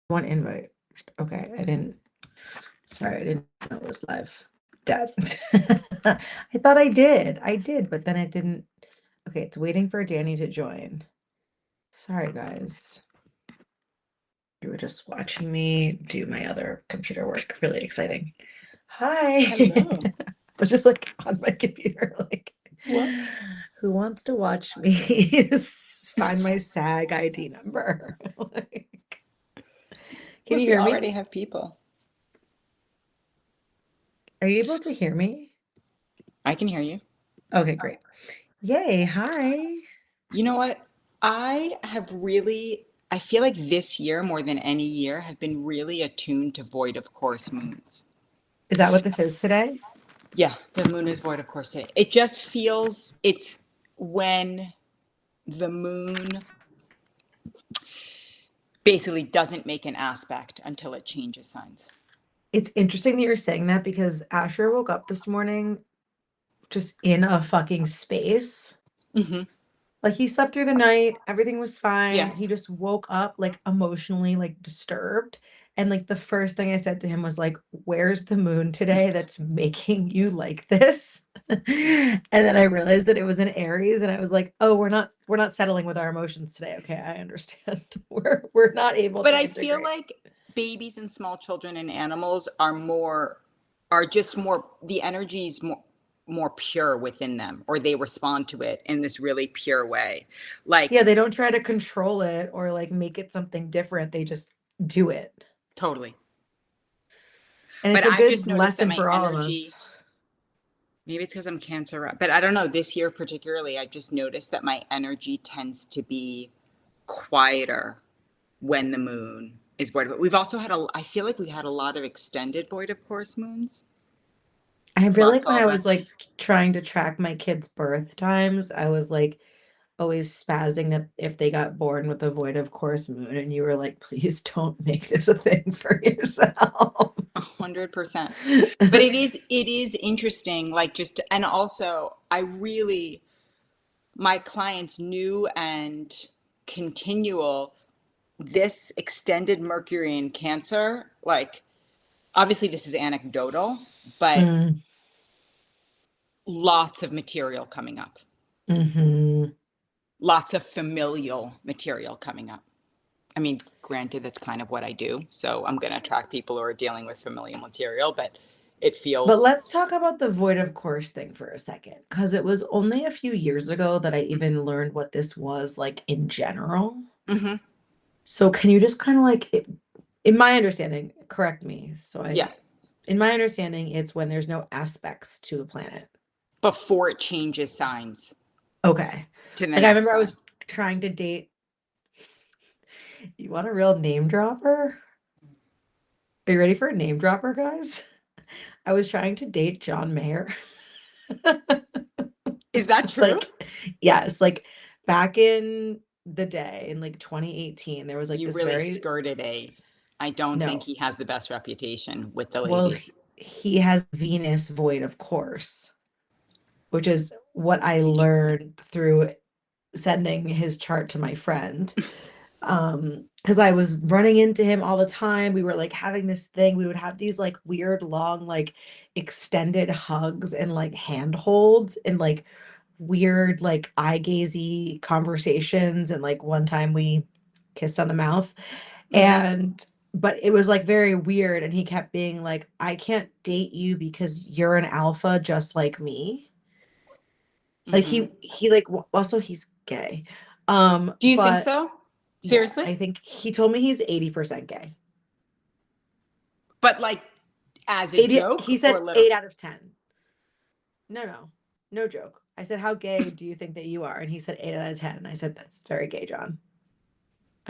One invite. Okay, I didn't. Sorry, I didn't know it was live. Dead. I thought I did. I did, but then it didn't. Okay, it's waiting for Dani to join. Sorry, guys. You were just watching me do my other computer work. Really exciting. Hi. Hello. I was just like on my computer, like, What? who wants to watch me find my SAG ID number? Like, can Look, you we hear me? already have people. Are you able to hear me? I can hear you. Okay, great. Yay, hi. You know what? I feel like this year more than any year have been really attuned to void of course moons. Is that what this is today? Yeah, the moon is void of course today. It just feels it's when the moon basically doesn't make an aspect until it changes signs. It's interesting that you're saying that because Asher woke up this morning just in a fucking space. Hmm. Like he slept through the night, everything was fine. Yeah. He just woke up like emotionally like disturbed. And like the first thing I said to him was like, "Where's the moon today that's making you like this?" And then I realized that it was in Aries and I was like, "Oh, we're not settling with our emotions today. Okay, I understand. We're not able But to I feel integrate." like babies and small children and animals are just more, the energy is more pure within them, or they respond to it in this really pure way. Yeah, Like, they don't try to control it or like make it something different. They just do it. totally. And But it's a I've just good noticed that lesson my for all of us. energy, maybe it's because I'm Cancer, but I don't know, this year particularly, I've just noticed that my energy tends to be quieter when the moon is void. But we've also had I feel like we had a lot of extended void of course moons. I feel Plus like when all I the was like trying to track my kids' birth times, I was like always spazzing that if they got born with a void of course moon, and you were like, please don't make this a thing for yourself. 100%. But it is interesting, like just, and also I really, my clients new and continual, this extended Mercury in Cancer, like obviously this is anecdotal, but Mm, lots of material coming up, hmm. lots of familial material coming up. I mean, granted, that's kind of what I do. So I'm going to attract people who are dealing with familial material, but it But feels. let's talk about the void of course thing for a second, because it was only a few years ago that I even learned what this was like in general. Hmm. So can you just kind of like, in my understanding, correct me. Yeah. In my understanding, it's when there's no aspects to a planet. Before it changes signs Okay. to the Like I next remember I sign. was trying to date, you want a real name dropper? Are you ready for a name dropper, guys? I was trying to date John Mayer. Is that true? Like, yes, like back in the day in like 2018, there was like You this really very, skirted I don't think no, he has the best reputation with the well, ladies. he has Venus void, of course, which is what I learned through sending his chart to my friend. Because I was running into him all the time. We were like having this thing. We would have these like weird, long, like extended hugs and like handholds and like weird, like eye gazy conversations. And like one time we kissed on the mouth. Hmm. And but it was like very weird. And he kept being like, I can't date you because you're an alpha just like me. Like Hmm. he like also he's gay. Do you think But so? yes, Seriously? I think he told me he's 80% gay. But like as a 80, he joke or said literal? 8 out of 10. No, no, no joke. I said, how gay do you think that you are? And he said 8 out of 10. I said, that's very gay, John.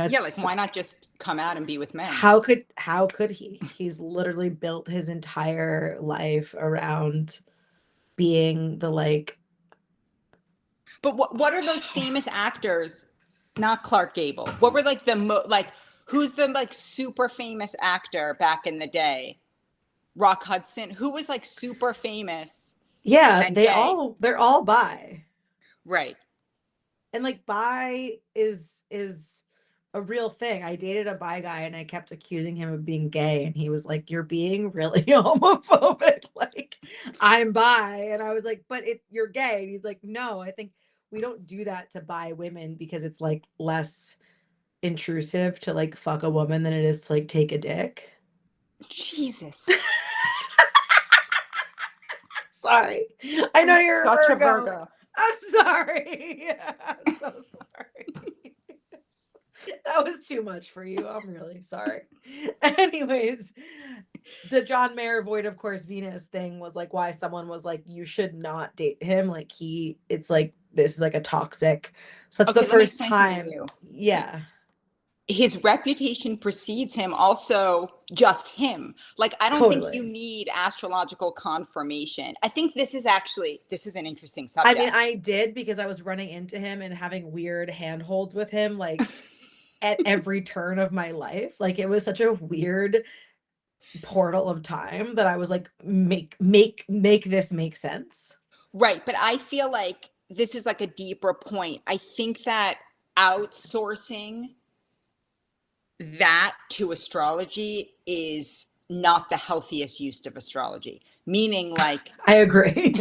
Yeah, like That's why not just come out and be with men? how could he? He's literally built his entire life around being the like But what are those famous actors? Not Clark Gable. What were like like who's the like super famous actor back in the day? Rock Hudson. Who was like super famous yeah, and gay? they're all bi. Right. And like bi is a real thing. I dated a bi guy and I kept accusing him of being gay, and he was like, "You're being really homophobic. Like, I'm bi." And I was like, "But you're gay." And he's like, "No, I think we don't do that to bi women because it's like less intrusive to like fuck a woman than it is to like take a dick." Jesus. Sorry. I know You're you're a such a Virgo. Virgo. I'm sorry. I'm so sorry. That was too much for you. I'm really sorry. Anyways, the John Mayer Void of Course Venus thing was like why someone was like, you should not date him. Like it's like this is like a toxic. So that's the Okay, let me first explain something to time. you. Yeah, His reputation precedes him, also just him. Like, I don't think you totally. need astrological confirmation. I think this is an interesting I mean, subject. I did because I was running into him and having weird handholds with him, like at every turn of my life. Like it was such a weird portal of time that I was like, make this make sense. Right. But I feel like this is like a deeper point. I think that outsourcing that to astrology is not the healthiest use of astrology. Meaning, like, I agree.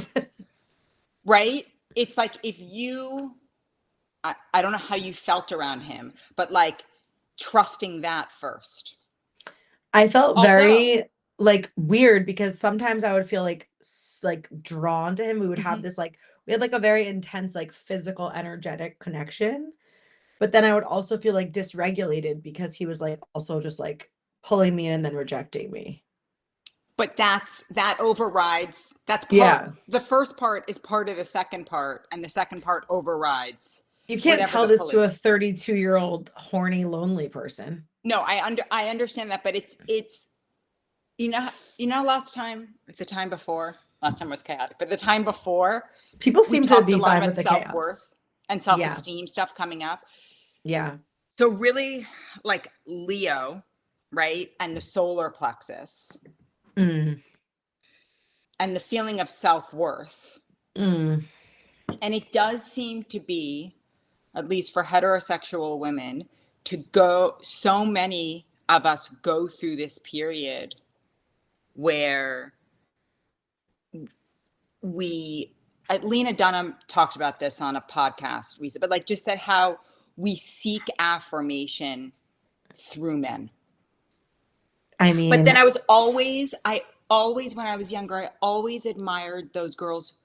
right? It's like if you, I don't know how you felt around him, but like trusting that first. I felt Although, very like weird because sometimes I would feel like like drawn to him. We would have mhm. this like we had like a very intense like physical energetic connection. But then I would also feel like dysregulated because he was like also just like pulling me in and then rejecting me. But that overrides, that's part, Yeah. the first part is part of the second part, and the second part overrides You can't whatever tell the this pull to a is. 32-year-old horny lonely person. No, I understand that, but it's the time before, last time was chaotic, but the time before, People we seem to talked a be lot fine with about the chaos. self-worth and Yeah. self-esteem stuff coming up. Yeah. So really, like Leo, right? And the solar plexus Mm, and the feeling of self-worth. mm, And it does seem to be, at least for heterosexual women, so many of us go through this period where Lena Dunham talked about this on a podcast recently, but like just that how we seek affirmation through men. I But then mean, I always, when I was younger, I always admired those girls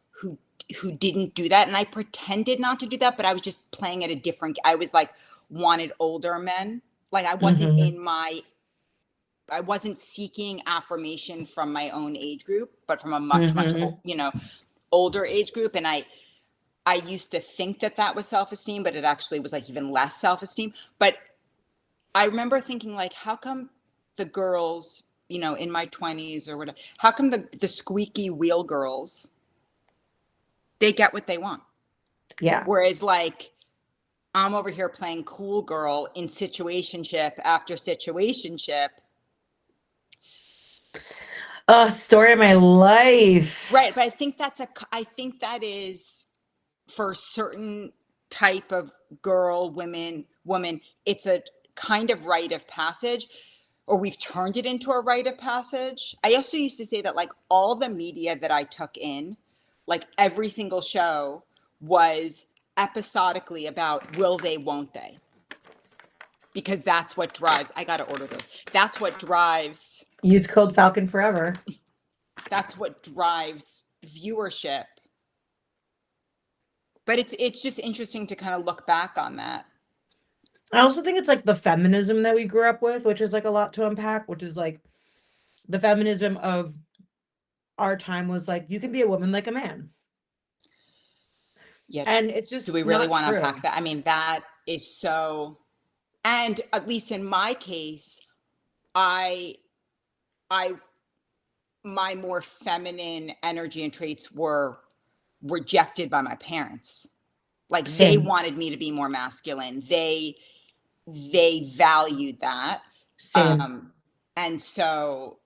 who didn't do that. And I pretended not to do that, but I was just playing at a different, I was like, wanted older men. Like mhm, I wasn't seeking affirmation from my own age group, but from a much, much, mhm. older age group. And I used to think that was self-esteem, but it actually was like even less self-esteem. But I remember thinking like, how come the girls, in my 20s or whatever, how come the squeaky wheel girls, they get what they want? Yeah. Whereas like, I'm over here playing cool girl in situationship after situationship. Story of my life. Right. But I think that is for a certain type of girl, woman, it's a kind of rite of passage, or we've turned it into a rite of passage. I also used to say that like all the media that I took in, like every single show was episodically about will they, won't they? Because that's what drives, I got to order those. Use code Falcon forever. That's what drives viewership. But it's just interesting to kind of look back on that. I also think it's like the feminism that we grew up with, which is like a lot to unpack, which is like the feminism of our time was like, you can be a woman like a man. Yet, And it's do we just really not want to true. unpack that? I mean, that is so, and at least in my case, I, I, my more feminine energy and traits were rejected by my parents. Like they Same, wanted me to be more masculine. They valued that. same. And so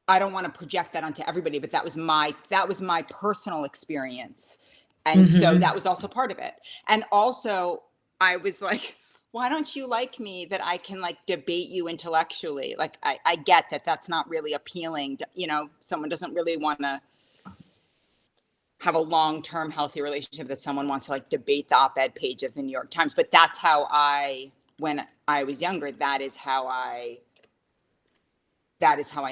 I don't want to project that onto everybody, but that was my personal experience. And so Hmm. that was also part of it. And also I was like, why don't you like me that I can like debate you intellectually? Like, I get that that's not really appealing. You know, someone doesn't really want to have a long-term healthy relationship that someone wants to like debate the op-ed page of the New York Times. But that's how when I was younger, that is how I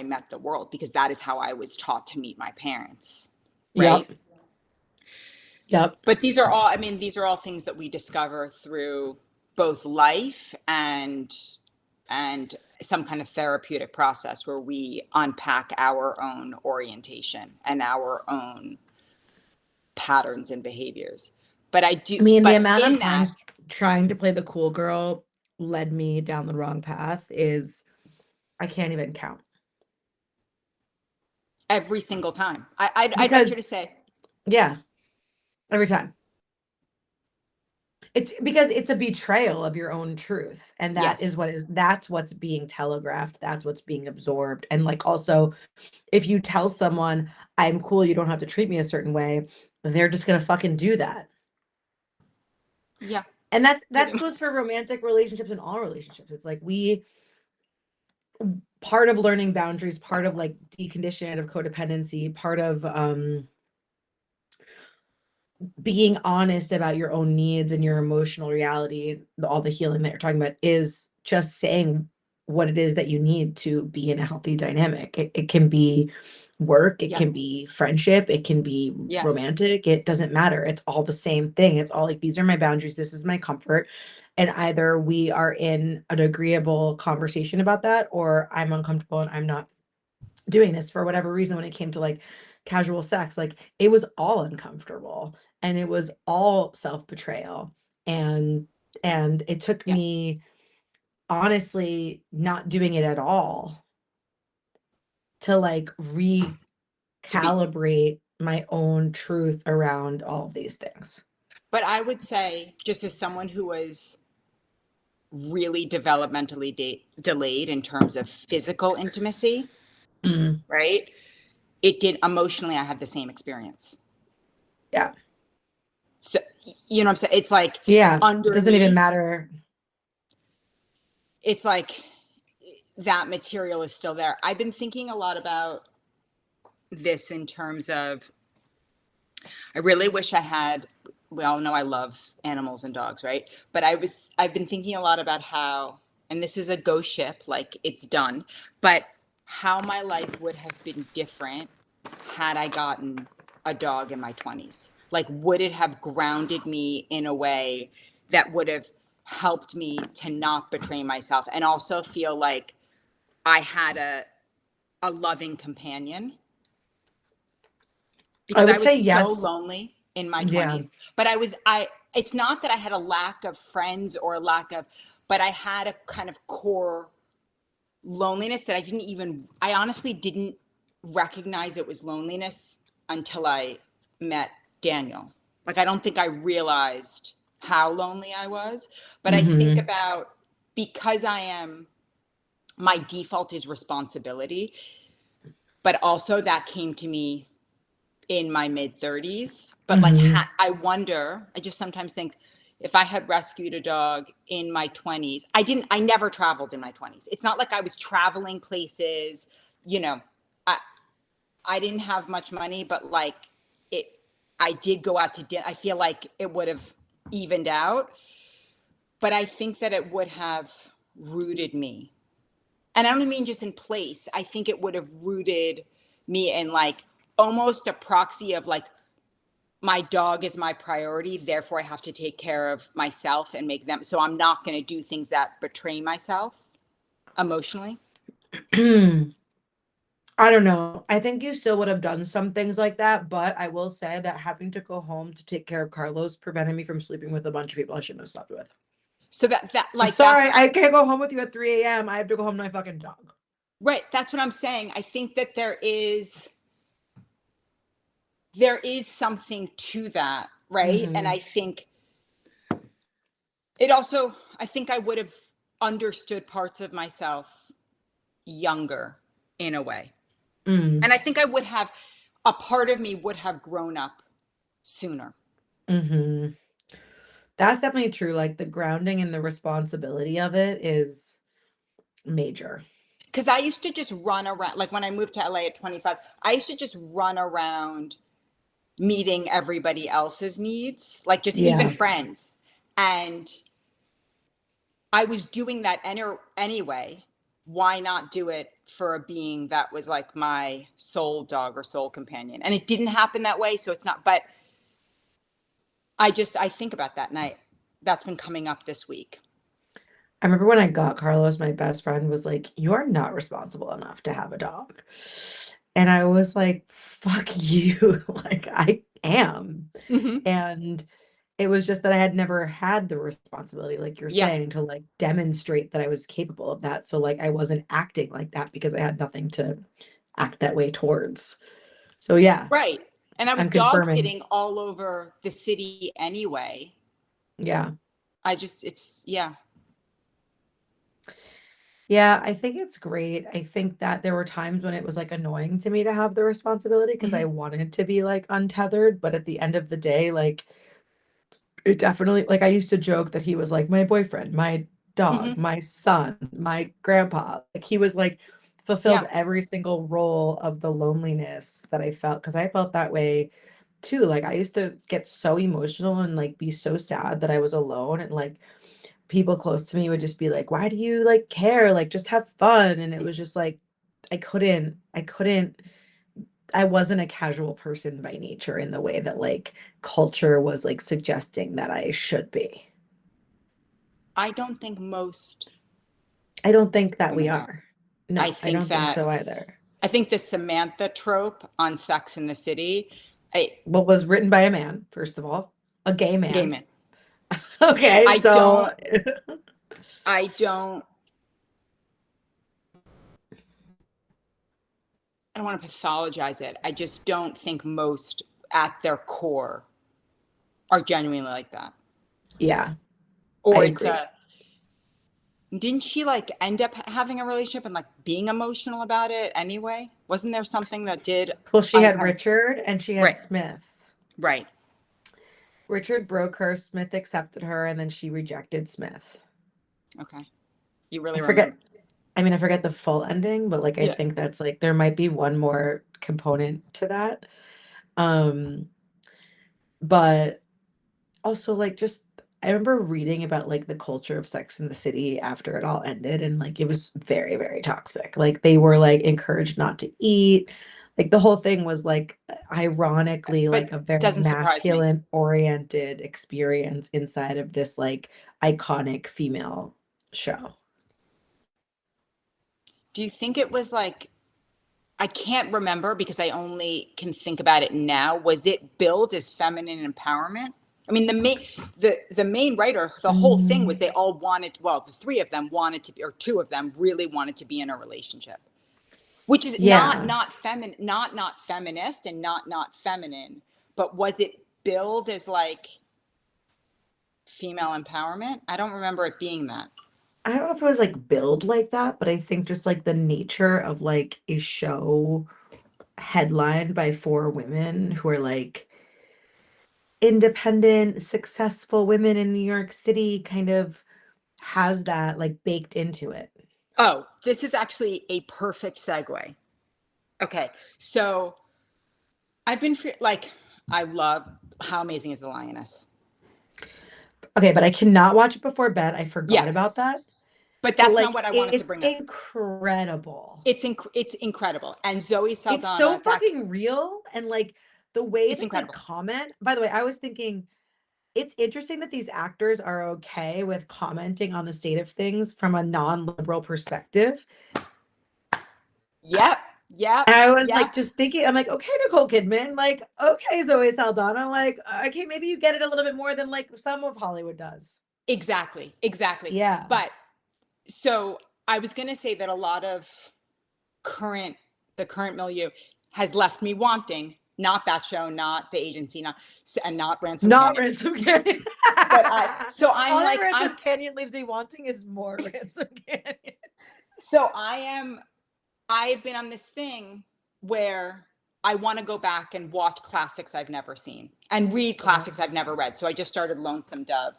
met the world, because that is how I was taught to meet my parents. Right. Yep. Yep. But these are all things that we discover through both life and some kind of therapeutic process where we unpack our own orientation and our own patterns and behaviors. But I mean, the but amount of in that, times trying to play the cool girl led me down the wrong path is I can't even count. every single time, I'd venture to Because say, yeah, every time. It's because it's a betrayal of your own truth. And yes, that's what's being telegraphed. That's what's being absorbed. And like also, if you tell someone I'm cool, you don't have to treat me a certain way, they're just gonna fucking do that. yeah, And pretty that much, goes for romantic relationships and all relationships. It's like part of learning boundaries, part of like deconditioning out of codependency, part of being honest about your own needs and your emotional reality, all the healing that you're talking about is just saying what it is that you need to be in a healthy dynamic. It can be work, it yeah, can be friendship, it can be yes, romantic, it doesn't matter. It's all the same thing. It's all like, these are my boundaries, this is my comfort. And either we are in an agreeable conversation about that, or I'm uncomfortable and I'm not doing this for whatever reason. When it came to like casual sex, like it was all uncomfortable and it was all self-betrayal. and and it took yeah, me honestly not doing it at all to like to be. recalibrate my own truth around all of these things. But I would say, just as someone who was really developmentally delayed in terms of physical intimacy, Mm, right? It did emotionally, I had the same experience. yeah, So, you know what I'm saying? It's like yeah, it doesn't even underneath, matter. it's like that material is still there. I've been thinking a lot about this in terms of, I really wish I had, we all know I love animals and dogs, right? But I've been thinking a lot about how, and this is a ghost ship, like it's done, but how my life would have been different had I gotten a dog in my 20s. Like, would it have grounded me in a way that would have helped me to not betray myself and also feel like I had a loving companion? I Because would I was say so yes. lonely in my Yeah. 20s. But it's not that I had a lack of friends or a lack of, but I had a kind of core loneliness that I honestly didn't recognize it was loneliness until I met Daniel. Like, I don't think I realized how lonely I was. But I think Mm-hmm. about, because my default is responsibility, but also that came to me in my mid 30s. But like, Mm-hmm. I just sometimes think, if I had rescued a dog in my 20s, I never traveled in my 20s. It's not like I was traveling places, you know, I, I didn't have much money, but like it, I did go out to dinner. I feel like it would have evened out, but I think that it would have rooted me. And I don't mean just in place. I think it would have rooted me in like almost a proxy of like, my dog is my priority, therefore I have to take care of myself and make them, so I'm not going to do things that betray myself emotionally. I don't know. I think you still would have done some things like that, but I will say that having to go home to take care of Carlos prevented me from sleeping with a bunch of people I shouldn't have slept with. So that like Sorry, that's I can't go home with you at 3 a.m. I have to go home to my fucking dog. right, that's what I'm saying. I think that there is something to that, right? And Mm-hmm. I think it also, I think I would have understood parts of myself younger in a way. Mm, And I think I would have, a part of me would have grown up sooner. mm-hmm. That's definitely true. Like the grounding and the responsibility of it is major. Because I used to just run around, like when I moved to LA at 25, I used to just run around meeting everybody else's needs, like just even Yeah. friends. And I was doing that anyway. Why not do it for a being that was like my soul dog or soul companion? And it didn't happen that way. So it's not, but I think about that and that's been coming up this week. I remember when I got Carlos, my best friend was like, "You are not responsible enough to have a dog." And I was like, "Fuck you." Like I am. Hmm. And it was just that I had never had the responsibility, like you're Yeah. saying, to like demonstrate that I was capable of that. So like I wasn't acting like that because I had nothing to act that way towards. So yeah, Right. And I was I'm dog confirming. sitting all over the city anyway. Yeah. Yeah. Yeah, I think it's great. I think that there were times when it was like annoying to me to have the responsibility because I Hmm. wanted to be like untethered, but at the end of the day, like it definitely, like I used to joke that he was like my boyfriend, my Hmm. dog, my son, my grandpa. Like he was like fulfilled Yeah. every single role of the loneliness that I felt because I felt that way too. Like I used to get so emotional and like be so sad that I was alone, and like people close to me would just be like, "Why do you like care? Like just have fun." And it was just like I couldn't I wasn't a casual person by nature in the way that like culture was like suggesting that I should be. I don't think most I don't think that we women are. are. I No, I think don't think that so either. I think the Samantha trope on Sex in the City, I What was written by a man, first of all, a gay gay man. men. Okay, I so don't I don't I don't want to pathologize it. I just don't think most at their core are genuinely like that. yeah, I Or it's agree. a didn't she like end up having a relationship and like being emotional about it anyway? Wasn't there something that did Well, she had uncover? Richard and she had Right, Smith. right. Richard broke her, Smith accepted her, and then she rejected Smith. Okay. You I really forget, remember. I mean, I forget the full ending, but like I Yeah. think that's like there might be one more component to that. Um, but also like just I remember reading about like the culture of Sex in the City after it all ended, and like it was very, very toxic. Like they were like encouraged not to eat. Like the whole thing was like ironically like But a very doesn't surprise me. masculine oriented experience inside of this like iconic female show. Do you think it was like I can't remember because I only can think about it now. Was it billed as feminine empowerment? I mean, the main writer, the whole thing was Mm, they all wanted, well, the three of them wanted to be, or two of them really wanted to be in a relationship, which is yeah. not feminist and not feminine, but was it billed as like female empowerment? I don't remember it being that. I don't know if it was like billed like that, but I think just like the nature of like a show headlined by four women who are like independent, successful women in New York City kind of has that like baked into it. Oh, this is actually a perfect segue. Okay, so I've been like, I love How Amazing is the Lioness. Okay, but I cannot watch it before bed. I Yeah, forgot about that. but But that's not like what I wanted to it's bring up. incredible. It's incredible, and Zoe It's so Saldana. That fucking real, and like the way it's that they incredible. comment. By the way, I was thinking it's interesting that these actors are okay with commenting on the state of things from a non-liberal perspective. Yep, yep, I was yep. like just thinking, I'm like, okay, Nicole Kidman, like, okay, Zoe Saldana, like, okay, maybe you get it a little bit more than like some of Hollywood does. Exactly, exactly. Yeah. But so I was going to say that a lot of current the current milieu has left me wanting. Not that show, not the agency, not and not Ransom Not Canyon. Ransom Canyon. But so All I'm that like Ransom Canyon leaves me wanting is more Ransom Canyon. so I am I've been on this thing where I want to go back and watch classics I've never seen and read Okay. classics I've never read. So I just started Lonesome Dove.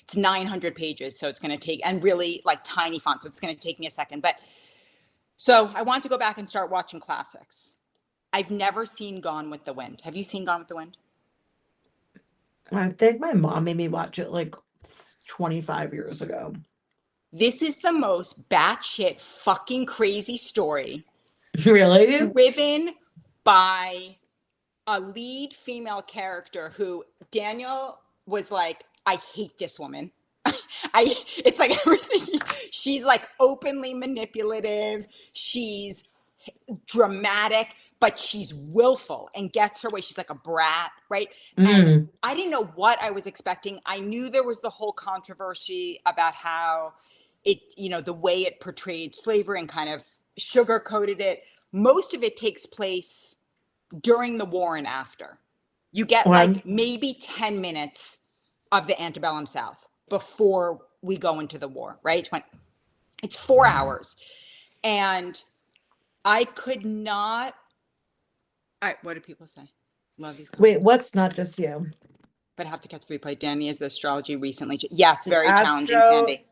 It's 900 pages, so it's going to take, and really like tiny font, so it's going to take me a second. But so I want to go back and start watching classics. I've never seen Gone with the Wind. Have you seen Gone with the Wind? I think my mom made me watch it like 25 years ago. This is the most batshit fucking crazy story Really? driven by a lead female character who Daniel was like, I hate this woman. It's like everything. She's like openly manipulative. She's dramatic, but she's willful and gets her way. She's like a brat, right? And Mm. I didn't know what I was expecting. I knew there was the whole controversy about how it, the way it portrayed slavery and kind of sugarcoated it. Most of it takes place during the war and after. You get Well, like maybe 10 minutes of the antebellum South before we go into the war, right? It's 4 hours. And I could not. All right, what do people say? Love these wait, comments. what's not just you? But I have to catch the replay. Danny, is the astrology recently? Yes, The very challenging, astro Sandy.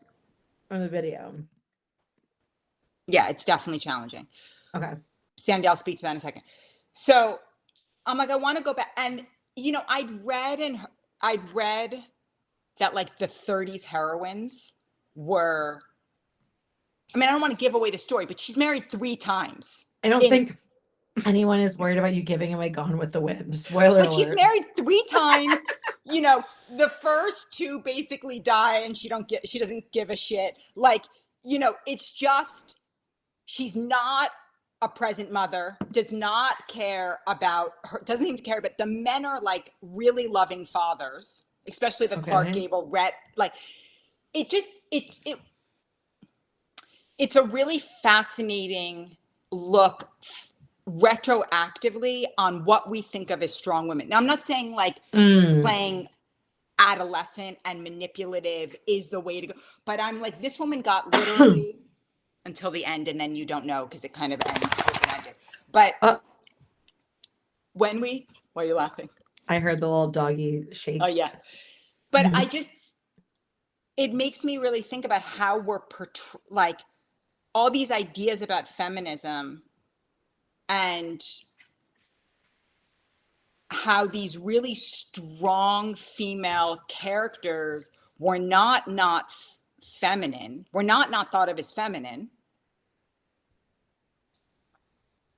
or the video? Yeah, it's definitely challenging. Okay. Sandy, I'll speak to that in a second. So I'm like, I want to go back. And, I'd read that like the 30s heroines were, I mean, I don't want to give away the story, but she's married 3 times. I don't think anyone is worried about you giving away Gone with the Wind. Spoiler But she's alert. married 3 times. The first 2 basically die and she doesn't give a shit. Like, it's just, she's not a present mother, does not care about her, doesn't even care, but the men are like really loving fathers, especially the Clark Okay. Gable, Rhett, like it's a really fascinating look retroactively on what we think of as strong women. Now, I'm not saying like Mm. playing adolescent and manipulative is the way to go, but I'm like, this woman got literally until the end, and then you don't know because it kind of ends open-ended. But Uh, why are you laughing? I heard the little doggy shake. Oh yeah. But it makes me really think about how we're like all these ideas about feminism and how these really strong female characters were not feminine, were not thought of as feminine,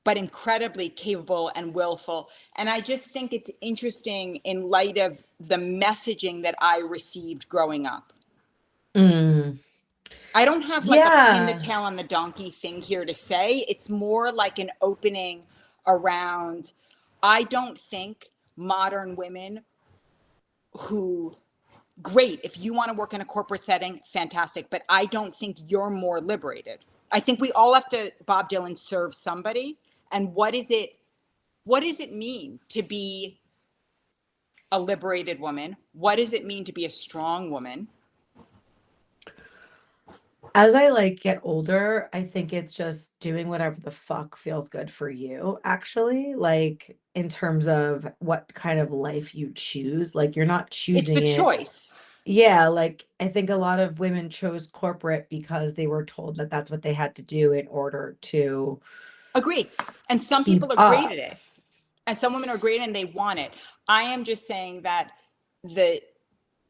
but incredibly capable and willful. And I just think it's interesting in light of the messaging that I received growing up. Mm. I don't have like a pin the Yeah. tail on the donkey thing here to say. It's more like an opening around, I don't think modern women who, great, if you want to work in a corporate setting, fantastic, but I don't think you're more liberated. I think we all have to, Bob Dylan, serve somebody. And what does it mean to be a liberated woman? What does it mean to be a strong woman? As I like get older, I think it's just doing whatever the fuck feels good for you, actually. Like in terms of what kind of life you choose. Like you're not It's the choosing it. choice. Yeah, like I think a lot of women chose corporate because they were told that that's what they had to do in order to Agree. And some keep people are great at up. it. And some women are great and they want it. I am just saying that the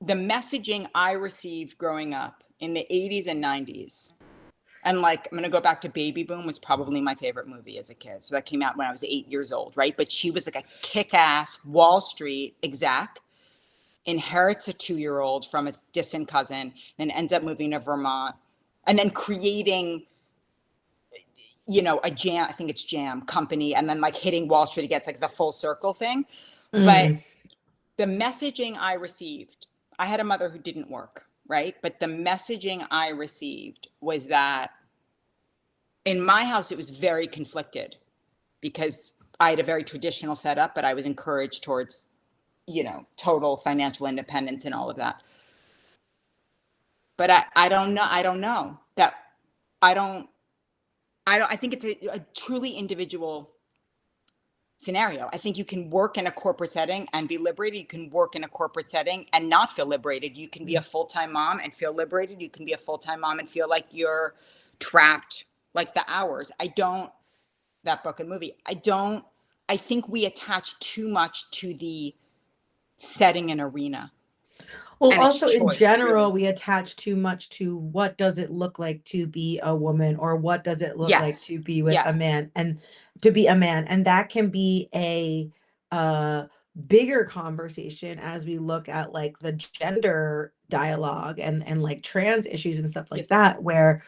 messaging I received growing up in the 80s and 90s, and like I'm going to go back to Baby Boom, was probably my favorite movie as a kid. So that came out when I was 8 years old, right? But she was like a kick-ass Wall Street exec, inherits a 2-year-old from a distant cousin, then ends up moving to Vermont, and then creating a jam, I think it's jam company, and then like hitting Wall Street against like the full circle thing. But Mm. the messaging I received, I had a mother who didn't work, right? But the messaging I received was that in my house, it was very conflicted because I had a very traditional setup, but I was encouraged towards, total financial independence and all of that. But I don't know. I don't know that I think it's a truly individual scenario. I think you can work in a corporate setting and be liberated. You can work in a corporate setting and not feel liberated. You can be a full-time mom and feel liberated. You can be a full-time mom and feel like you're trapped, like the hours. That book and movie, I think we attach too much to the setting and arena. Well, And it's also in choice, general, really. we attach too much to what does it look like to be a woman, or what does it look like Yes. to be with a Yes. man, and to be a man. And that can be a uh bigger conversation as we look at like the gender dialogue and like trans issues and stuff like Yes. that, where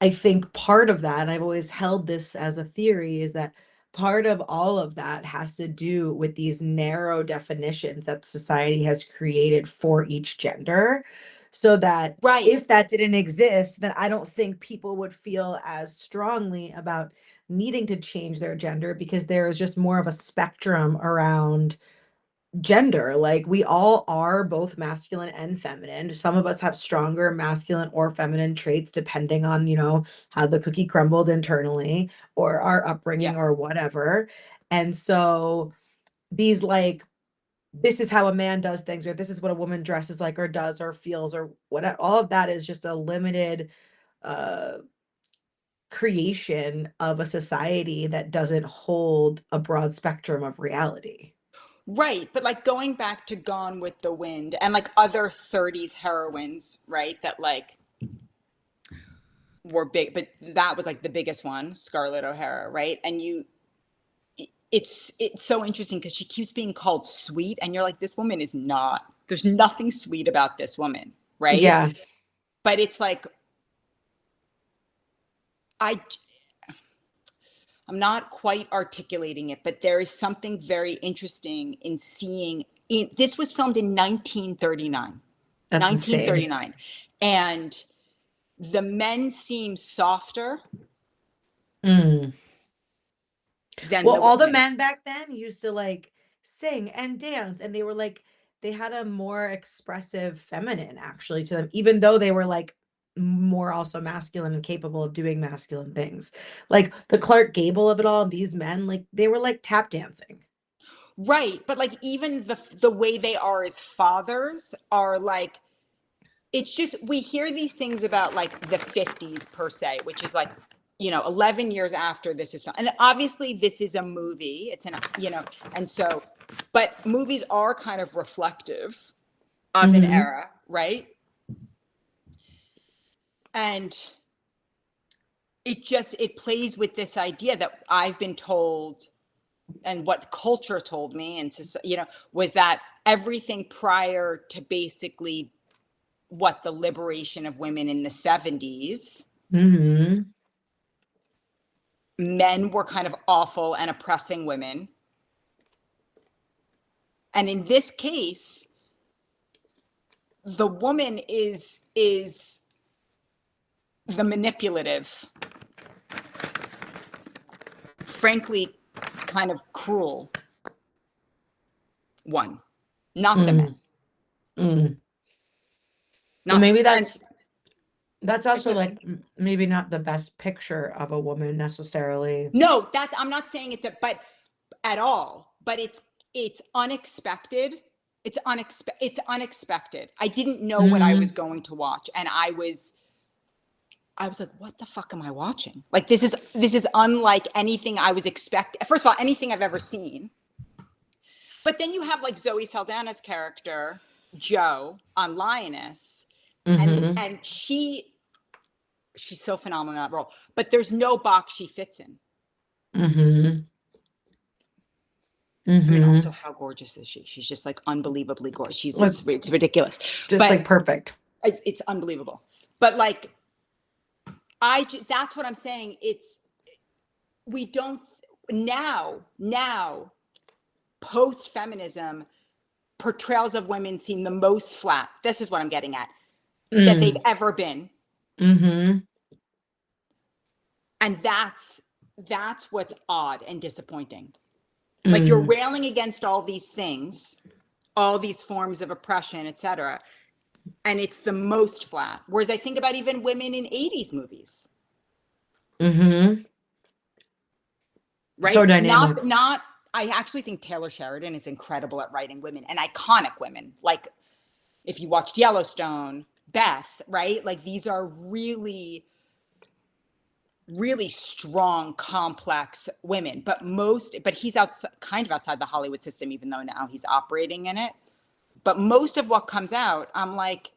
I think part of that, and I've always held this as a theory, is that part of all of that has to do with these narrow definitions that society has created for each gender. So that Right. if that didn't exist, then I don't think people would feel as strongly about needing to change their gender, because there is just more of a spectrum around gender. Like we all are both masculine and feminine. Some of us have stronger masculine or feminine traits depending on, how the cookie crumbled internally or our Yeah. upbringing or whatever. And so these like this is how a man does things, or this is what a woman dresses like or does or feels or whatever, all of that is just a limited uh creation of a society that doesn't hold a broad spectrum of reality. Right. But like going back to Gone with the Wind and like other 30s heroines, right? That like were big, but that was like the biggest one, Scarlett O'Hara, right? And it's so interesting because she keeps being called sweet, and you're like, this woman is not. There's nothing sweet about this woman, right? Yeah. But it's like I I'm not quite articulating it, but there is something very interesting in seeing this was filmed in 1939. That's insane. 1939. And the men seem softer Mm. than Well, the all the women. men back then used to like sing and dance, and they were like, they had a more expressive feminine actually to them, even though they were like more also masculine and capable of doing masculine things. Like the Clark Gable of it all, these men, like they were like tap dancing. Right. But like even the way they are as fathers are like, it's just we hear these things about like the 50s per se, which is like 11 years after this is filmed. And obviously this is a movie, it's an and so but movies are kind of reflective of an Hmm. era, right? And it plays with this idea that I've been told, and what culture told me, and was that everything prior to basically what the liberation of women in the 70s, Hmm. men were kind of awful and oppressing women. And in this case, the woman is the manipulative, frankly, kind of cruel one, not the men. Mm. Mm. Well, Not maybe and that's I also said like maybe not the best picture of a woman necessarily. no. That I'm not saying it's but at all. But it's unexpected. It's unexpected. I didn't know what I was Hmm. going to watch, and I was like, what the fuck am I watching? Like this is unlike anything I was expecting. First of all, anything I've ever seen. But then you have like Zoe Saldana's character, Joe, on Lioness, Hmm. and she's so phenomenal in that role. But there's no box she fits in. Hmm. I mean, also, Hmm. how gorgeous is she? She's just like unbelievably gorgeous. Like It's ridiculous, just but like perfect. it's unbelievable. But like, that's what I'm saying. We don't now post feminism portrayals of women seem the most flat. This is what I'm getting at, that they've Mm. ever been, Hmm. and that's what's odd and disappointing. Like you're Mm. railing against all these things, all these forms of oppression, etc., and it's the most flat. Whereas I think about even women in 80s movies, Hmm. So right? dynamic. I actually think Taylor Sheridan is incredible at writing women and iconic women. Like if you watched Yellowstone, Beth, right? Like these are really, really strong, complex women. But he's kind of outside the Hollywood system, even though now he's operating in it. But most of what comes out, I'm like,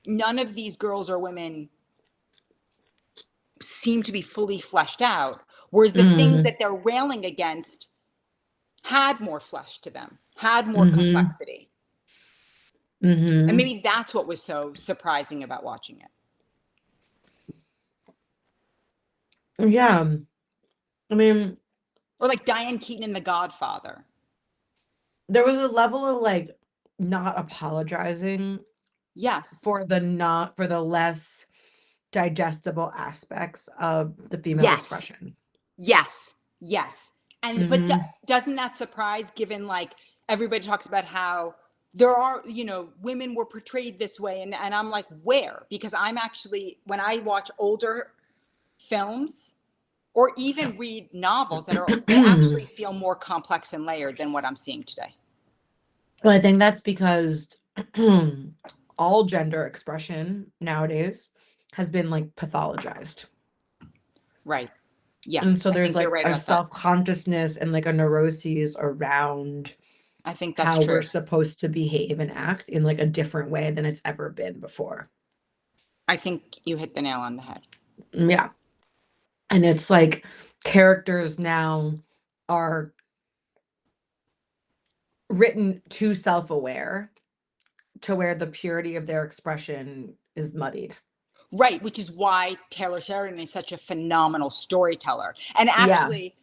none of these girls or women seem to be fully fleshed out. Whereas the things Mm, that they're railing against had more flesh to them, had more mm-hmm, complexity. And mm-hmm. maybe that's what was so surprising about watching it. Yeah. I mean, Or like Diane Keaton in The Godfather. there was a level of like not apologizing Yes. for the less digestible aspects of the female Yes. expression. Yes. Yes. And but Mm-hmm. doesn't that surprise, given like everybody talks about how there are, women were portrayed this way, and I'm like, where? Because I'm actually, when I watch older films or even read novels they actually feel more complex and layered than what I'm seeing today. Well, I think that's because all gender expression nowadays has been like pathologized. Right. Yeah. And so I there's think you're like right a about that. self-consciousness and like a neuroses around I think that's how we're true. supposed to behave and act in like a different way than it's ever been before. I think you hit the nail on the head. Yeah. And it's like characters now are written too self-aware to where the purity of their expression is muddied. Right, which is why Taylor Sheridan is such a phenomenal storyteller. And Yeah. actually,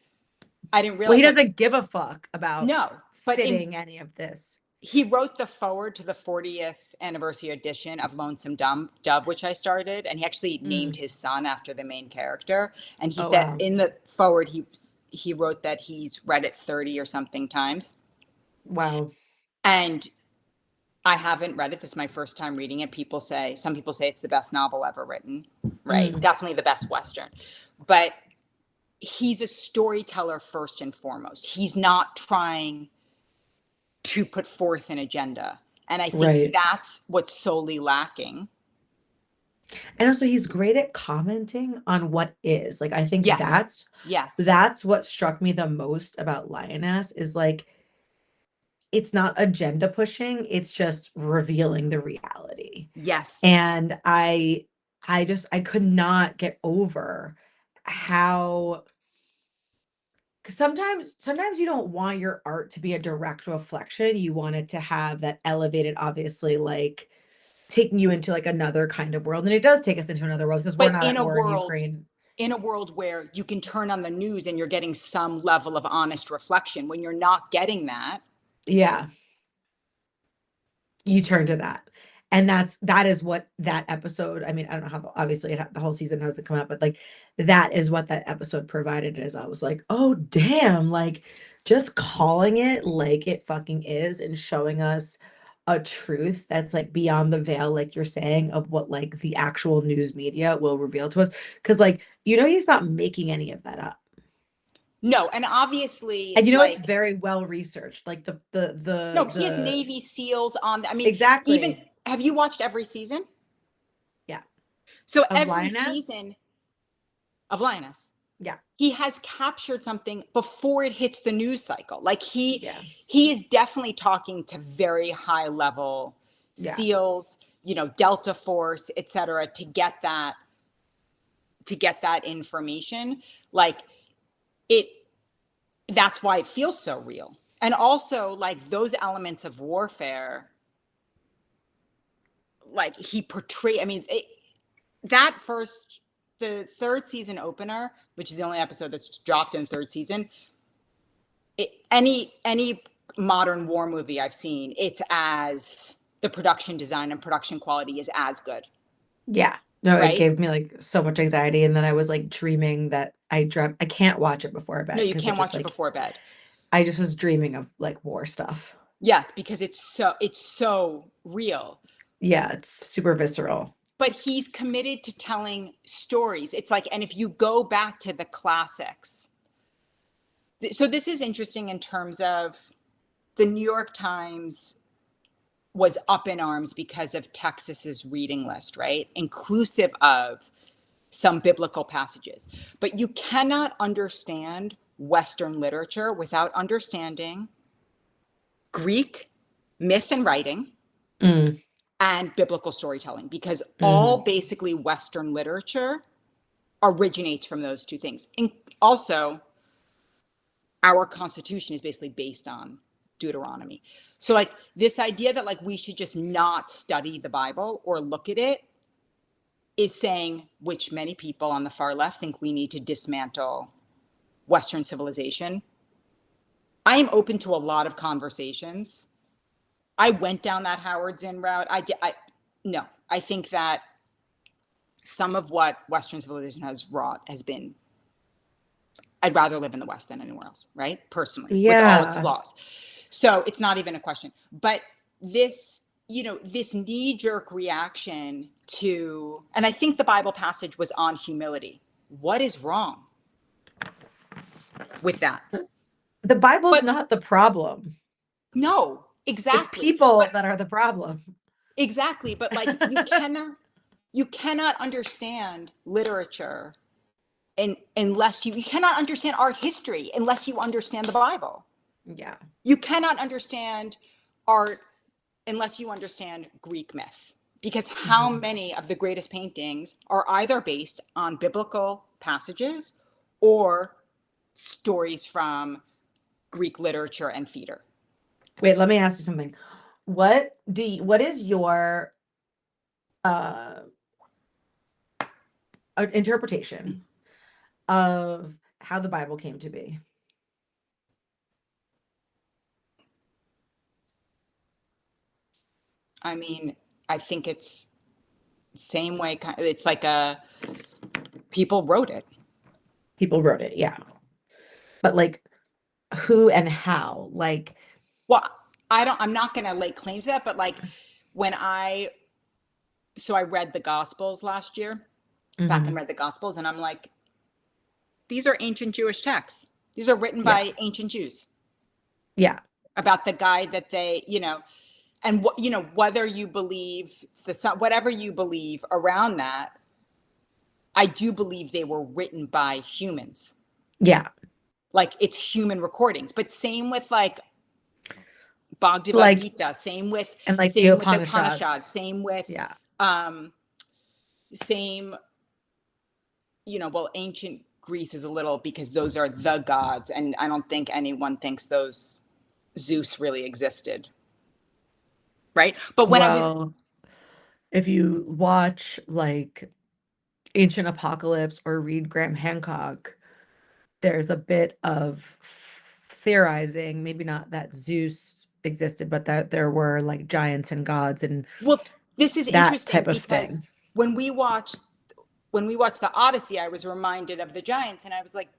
I didn't Well, he realize, like, doesn't give a fuck about no, but fitting any of this. he wrote the foreword to the 40th anniversary edition of Lonesome Dove, which I started, and he actually named Mm. his son after the main character. And he Oh, said wow. in the foreword, he wrote that he's read it 30 or something times. Wow. And I haven't read it. This is my first time reading it. Some people say it's the best novel ever written, right? Mm. Definitely the best Western. But he's a storyteller first and foremost. He's not trying to put forth an agenda. And I think Right. that's what's solely lacking. And also he's great at commenting on what is. Like I think Yes. Yes. that's what struck me the most about Lioness is like it's not agenda pushing, it's just revealing the reality. Yes. And I could not get over how 'cause sometimes you don't want your art to be a direct reflection. You want it to have that elevated, obviously, like taking you into like another kind of world. And it does take us into another world because we're But not at war in Ukraine. in a world where you can turn on the news and you're getting some level of honest reflection, when you're not getting that. Yeah, you turn to that. And that is what that episode, I mean, I don't know how obviously the whole season hasn't come out, but like that is what that episode provided is I was like, oh damn, like just calling it like it fucking is and showing us a truth that's like beyond the veil, like you're saying, of what like the actual news media will reveal to us. Cause like, he's not making any of that up. No, and obviously, And it's like, very well researched. Like no, he has the Navy SEALs on. I mean, even, exactly. have you watched every season? Yeah. So Of every Lioness. season of Linus, Yeah. he has captured something before it hits the news cycle. Like Yeah. he is definitely talking to very high level Yeah. SEALs, Delta Force, et cetera, to get that information. Like it, that's why it feels so real. And also like those elements of warfare, like he portrayed, I mean, the third season opener, which is the only episode that's dropped in the third season, any modern war movie I've seen, the production design and production quality is as good. Yeah. No, it Right? gave me like so much anxiety. And then I was like dreaming that I can't watch it before No, bed you because it can't just watch it like before bed. I just was dreaming of like war stuff. Yes, because it's so real. Yeah, it's super visceral. But he's committed to telling stories. It's like, and if you go back to the classics, So this is interesting in terms of the New York Times was up in arms because of Texas's reading list, right? Inclusive of some biblical passages. But you cannot understand Western literature without understanding Greek myth and writing Mm, and biblical storytelling, because all mhm. basically Western literature originates from those two things. And also, our Constitution is basically based on Deuteronomy. So like this idea that like we should just not study the Bible or look at it is saying, which many people on the far left think we need to dismantle Western civilization. I am open to a lot of conversations. I went down that Howard Zinn route. No, I think that some of what Western civilization has wrought has been, I'd rather live in the West than anywhere else, right? Personally, with all its Yeah. flaws. So it's not even a question. But this, this knee jerk reaction to, and I think the Bible passage was on humility. What is wrong with that? The Bible's But not the problem. no, It's exactly. people But that are the problem. exactly. But like you cannot understand literature unless you cannot understand art history unless you understand the Bible. Yeah. You cannot understand art unless you understand Greek myth, because how Mhm. many of the greatest paintings are either based on biblical passages or stories from Greek literature and theater? Wait, let me ask you something. What is your uh interpretation of how the Bible came to be? I mean, I think it's same way. It's like a people wrote it. People wrote it, yeah. But like who and how? Like, Well, I'm not going to lay claims to that, but like when so I read the Gospels last year, back and mhm, read the Gospels, and I'm like, these are ancient Jewish texts. These are written yeah, by ancient Jews yeah, about the guy that they, and what, whether you believe it's the sun, whatever you believe around that, I do believe they were written by humans. yeah. Like it's human recordings, but same with like Bhagavad Like, Gita, and like the same with the Upanishads, Upanishads. same with, Yeah. um, same, well, ancient Greece is a little because those are the gods, and I don't think anyone thinks those Zeus really existed, right? But when I was, Well, if you watch like Ancient Apocalypse or read Graham Hancock, there's a bit of theorizing, maybe not that Zeus existed, but that there were like giants and gods and well, this is that interesting type of because thing. when we watched the Odyssey, I was reminded of the giants, and I was like,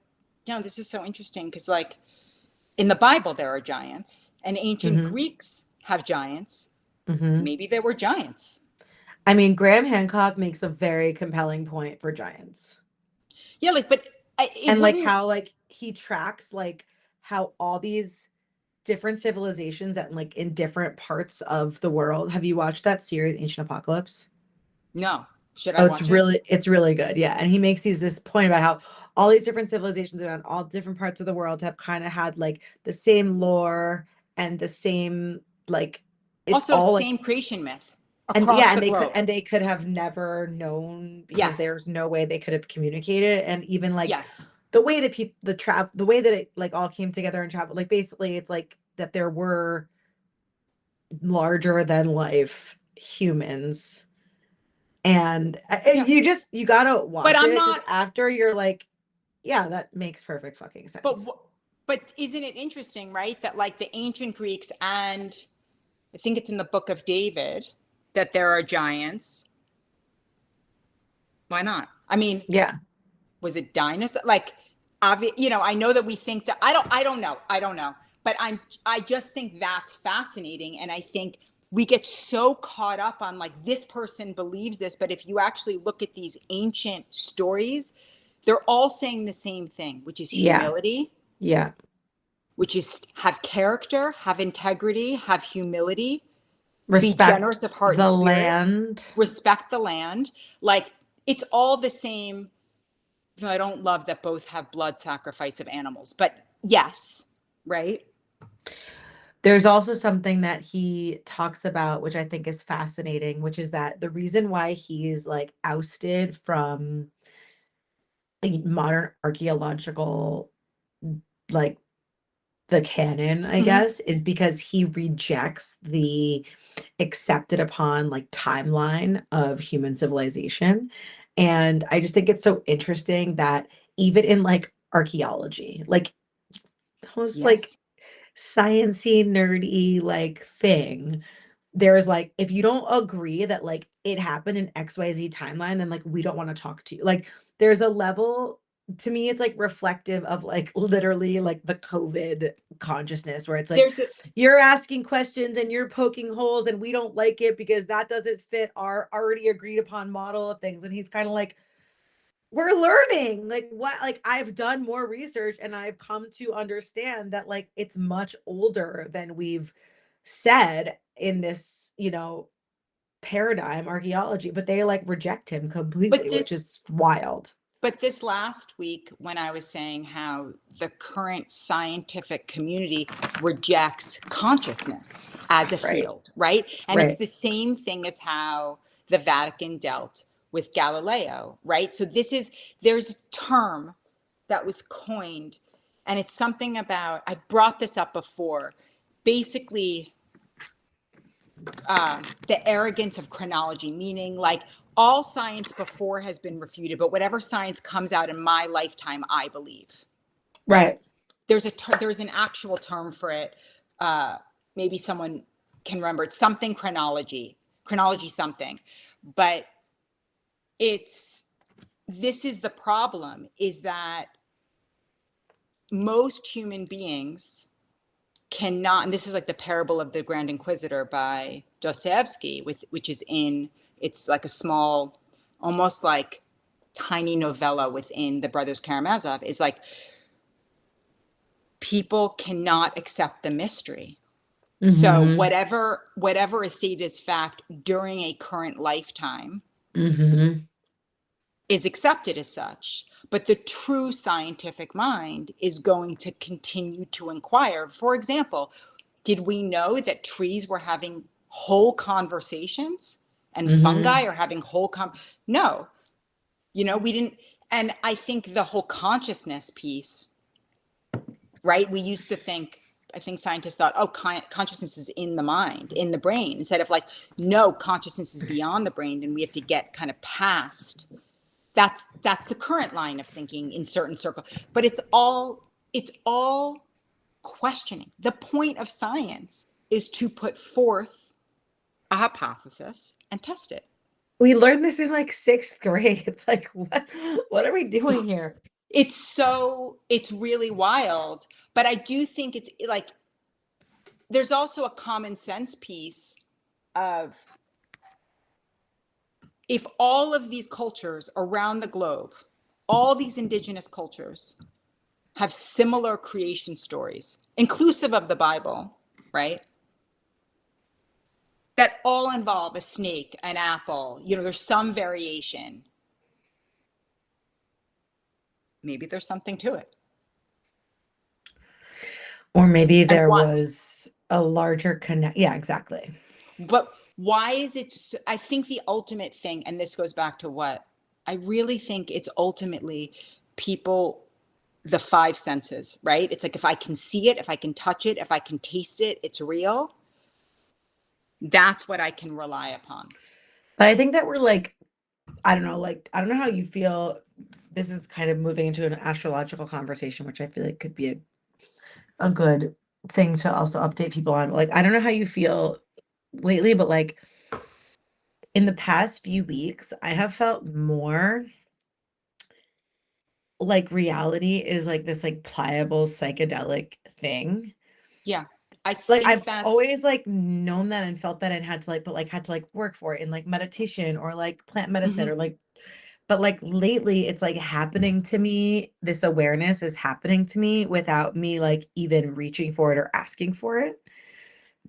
no, this is so interesting because like in the Bible there are giants, and ancient Hmm. Greeks have giants. Hmm. Maybe there were giants. I mean, Graham Hancock makes a very compelling point for giants. Yeah, like, but it And like wouldn't. how like he tracks like how all these different civilizations and like in different parts of the world. Have you watched that series, Ancient Apocalypse? No, should I Oh, watch it? it's really good. Yeah. And he makes this point about how all these different civilizations around all different parts of the world have kind of had like the same lore and the same like it's Also, all like same creation myth and across yeah, the globe. and they could have never known because Yes, there's no way they could have communicated. And even like yes. the way that people the way that it like all came together and traveled, like basically it's like that there were larger than life humans. And Yeah, you gotta but watch I'm it because not. after you're like, yeah, that makes perfect fucking But sense. but isn't it interesting, right? That like the ancient Greeks, and I think it's in the Book of David that there are giants. Why not? I mean, Yeah. was it dinosaur? Like, I know that we think that. I don't know. But I just think that's fascinating, and I think we get so caught up on like this person believes this, but if you actually look at these ancient stories, they're all saying the same thing, which is Yeah. humility Yeah. which is have character, have integrity, have humility, be Respect generous of heart and the spirit, land. respect the land. Like, it's all the same. Though I don't love that both have blood sacrifice of animals, but yes, right? There's also something that he talks about, which I think is fascinating, which is that the reason why he's like ousted from like modern archaeological, like the canon, I Mm-hmm. guess, is because he rejects the accepted upon like timeline of human civilization. And I just think it's so interesting that even in like archaeology, like almost like Yes. sciency nerdy like thing, there's like if you don't agree that like it happened in XYZ timeline, then like we don't want to talk to you. Like there's a level, to me it's like reflective of like literally like the COVID consciousness where it's like There's a you're asking questions and you're poking holes and we don't like it because that doesn't fit our already agreed upon model of things. And he's kind of like, we're learning like what, like I've done more research and I've come to understand that like it's much older than we've said in this, paradigm archaeology, but they like reject him but completely, which this is wild. but this last week when I was saying how the current scientific community rejects consciousness as a Right. field, right? And it's Right. the same thing as how the Vatican dealt with Galileo, right? So there's a term that was coined, and it's something about, I brought this up before, basically the arrogance of chronology, meaning like all science before has been refuted, but whatever science comes out in my lifetime, I believe. Right. There's an actual term for it. Maybe someone can remember. It's something chronology something, but it's this is the problem: is that most human beings cannot, and this is like the parable of the Grand Inquisitor by Dostoevsky, which is in, it's like a small, almost like tiny novella within the Brothers Karamazov, is like people cannot accept the mystery. So Mm-hmm. whatever is stated as fact during a current lifetime Mm-hmm. is accepted as such. But the true scientific mind is going to continue to inquire. For example, did we know that trees were having whole conversations and Mm-hmm. fungi are having no, we didn't. And I think the whole consciousness piece, right? We used to think, I think scientists thought, oh, consciousness is in the mind, in the brain, instead of like, no, consciousness is beyond the brain, and we have to get kind of past. That's the current line of thinking in certain circles, but it's all questioning. The point of science is to put forth a hypothesis and test it. We learned this in like sixth grade. It's like, what are we doing here? It's really wild, but I do think it's like there's also a common sense piece of, if all of these cultures around the globe, all these indigenous cultures have similar creation stories, inclusive of the Bible, right? That all involve a snake, an apple, there's some variation. Maybe there's something to it. Or maybe And there what? was a larger connect. Yeah, exactly. But why is it? I think the ultimate thing, and this goes back to what I really think it's ultimately people, the five senses, right? It's like if I can see it, if I can touch it, if I can taste it, it's real. That's what I can rely upon. But I think that we're like, I don't know how you feel. This is kind of moving into an astrological conversation, which I feel like could be a good thing to also update people on. Like, I don't know how you feel lately, but like in the past few weeks, I have felt more like reality is like this like pliable psychedelic thing. Yeah. I Like think I've that's, always like known that and felt that and had to like, but like had to like work for it in like meditation or like plant medicine mhm. or like but like lately it's like happening to me. This awareness is happening to me without me like even reaching for it or asking for it.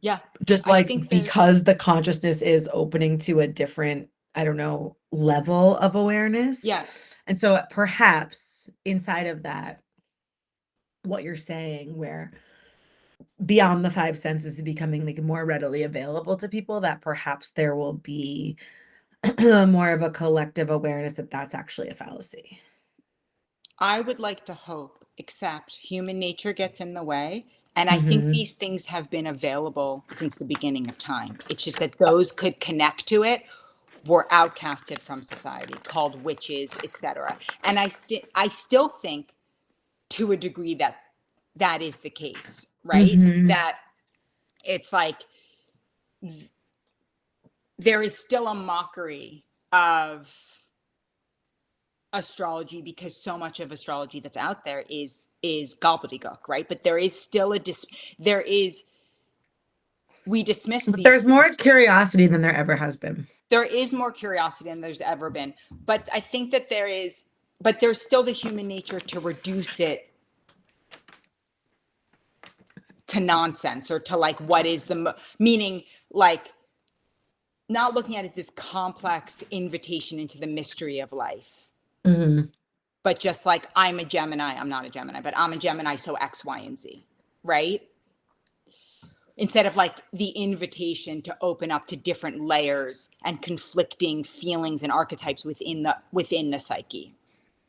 Yeah. Just I like think there's, because the consciousness is opening to a different, I don't know, level of yeah, awareness. And so perhaps inside of that, what you're saying, where beyond the five senses becoming like more readily available to people, that perhaps there will be more of a collective awareness that that's actually a fallacy. I would like to hope, except human nature gets in the way. And I think Hmm. these things have been available since the beginning of time. It's just that those could connect to it were outcasted from society, called witches, etc. And I still think to a degree that that is the case, right? Hmm. That it's like there is still a mockery of astrology because so much of astrology that's out there is gobbledygook, right? But there is still there is, we dismiss But these there's more things. curiosity than there ever has been. There is more curiosity than there's ever been, but I think that there is, but there's still the human nature to reduce it to nonsense, or to like what is the meaning, like not looking at it as this complex invitation into the mystery of life, Hmm. but just like, I'm a Gemini, I'm not a Gemini, but I'm a Gemini, so X, Y, and Z, right? Instead of like the invitation to open up to different layers and conflicting feelings and archetypes within the psyche,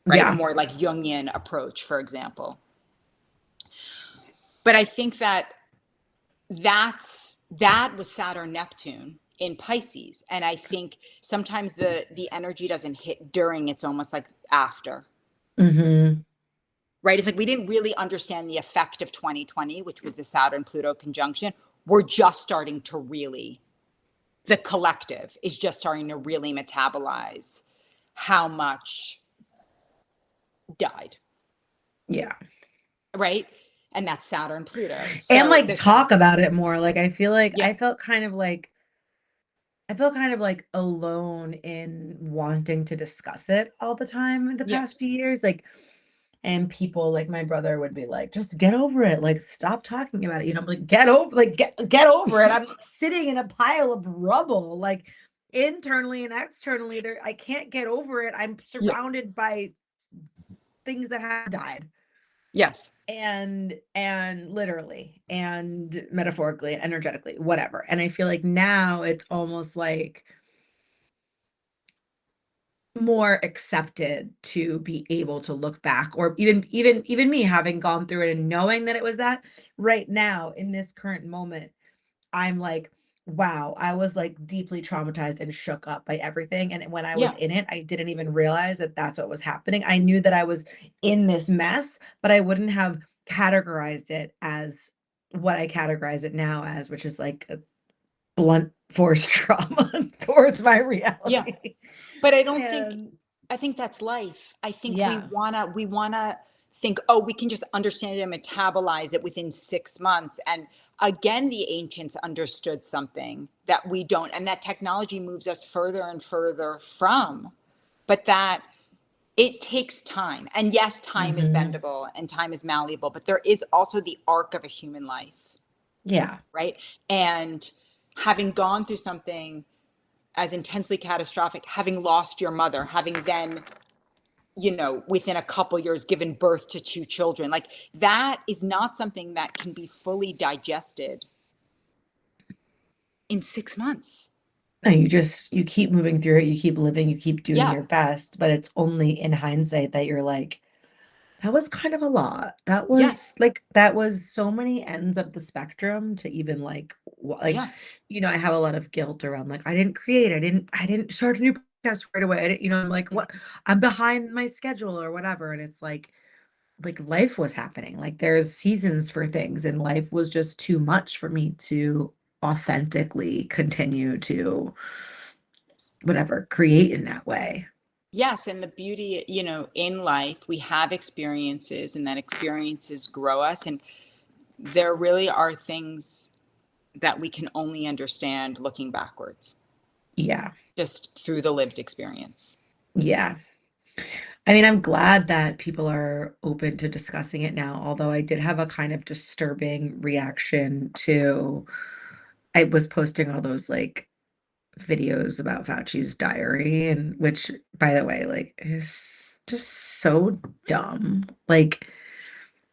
right? A Yeah. more like Jungian approach, for example. But I think that that was Saturn Neptune in Pisces, and I think sometimes the energy doesn't hit during, it's almost like after, Hmm. right? It's like we didn't really understand the effect of 2020, which was the Saturn Pluto conjunction. We're just starting to really, the collective is just starting to really metabolize how much died, Yeah. right? And that's Saturn Pluto. And So like this, talk about it more. Like I feel like yeah, I felt kind of like alone in wanting to discuss it all the time in the yeah, past few years. Like, and people like my brother would be like, just get over it. Like, stop talking about it. You know, like get over it. I'm sitting in a pile of rubble, like internally and externally. There, I can't get over it. I'm yeah, surrounded by things that have died. yes, And literally and metaphorically and energetically, whatever. And I feel like now it's almost like more accepted to be able to look back, or even me having gone through it and knowing that it was that. Right now in this current moment, I'm like, wow, I was like deeply traumatized and shook up by everything, and when I was yeah, in it I didn't even realize that that's what was happening. I knew that I was in this mess, but I wouldn't have categorized it as what I categorize it now as, which is like a blunt force trauma towards my yeah. reality. But I don't think, And I think that's life. I think yeah. we wanna think, oh, we can just understand it and metabolize it within 6 months. And again, the ancients understood something that we don't, and that technology moves us further and further from. But that it takes time. And yes, time is Mhm. bendable and time is malleable, but there is also the arc of a human life, Yeah. right? And having gone through something as intensely catastrophic, having lost your mother, having then, within a couple years given birth to two children, like that is not something that can be fully digested in 6 months. No, you keep moving through it, you keep living, you keep doing Yeah. your best, but it's only in hindsight that you're like, that was kind of a lot. That was Yes. like that was so many ends of the spectrum to even like like, Yeah. I have a lot of guilt around like I didn't start a new podcast right away. I'm like, what? I'm behind my schedule or whatever. And it's like life was happening. Like there's seasons for things, and life was just too much for me to authentically continue to whatever create in that way. Yes. And the beauty, in life, we have experiences and that experiences grow us. And there really are things that we can only understand looking backwards, Yeah. just through the lived experience. Yeah. I mean, I'm glad that people are open to discussing it now, although I did have a kind of disturbing reaction to I was posting all those like videos about Fauci's diary and which by the way, like is just so dumb. Like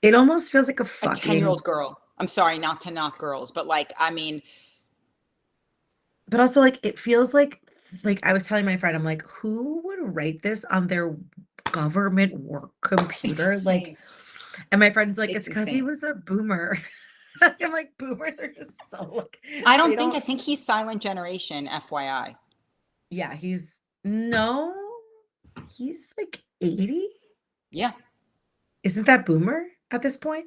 it almost feels like a A 10-year-old fucking girl. I'm sorry not to knock girls, but like, I mean, but also like it feels like I was telling my friend, I'm like, who would write this on their government work it's computer? Like, insane. and my friend's like, It's it's because he insane. was a boomer. I'm like, boomers are just so like they I don't, think he's silent generation, FYI. yeah, he's no, he's like 80. Yeah. Isn't that boomer at this point?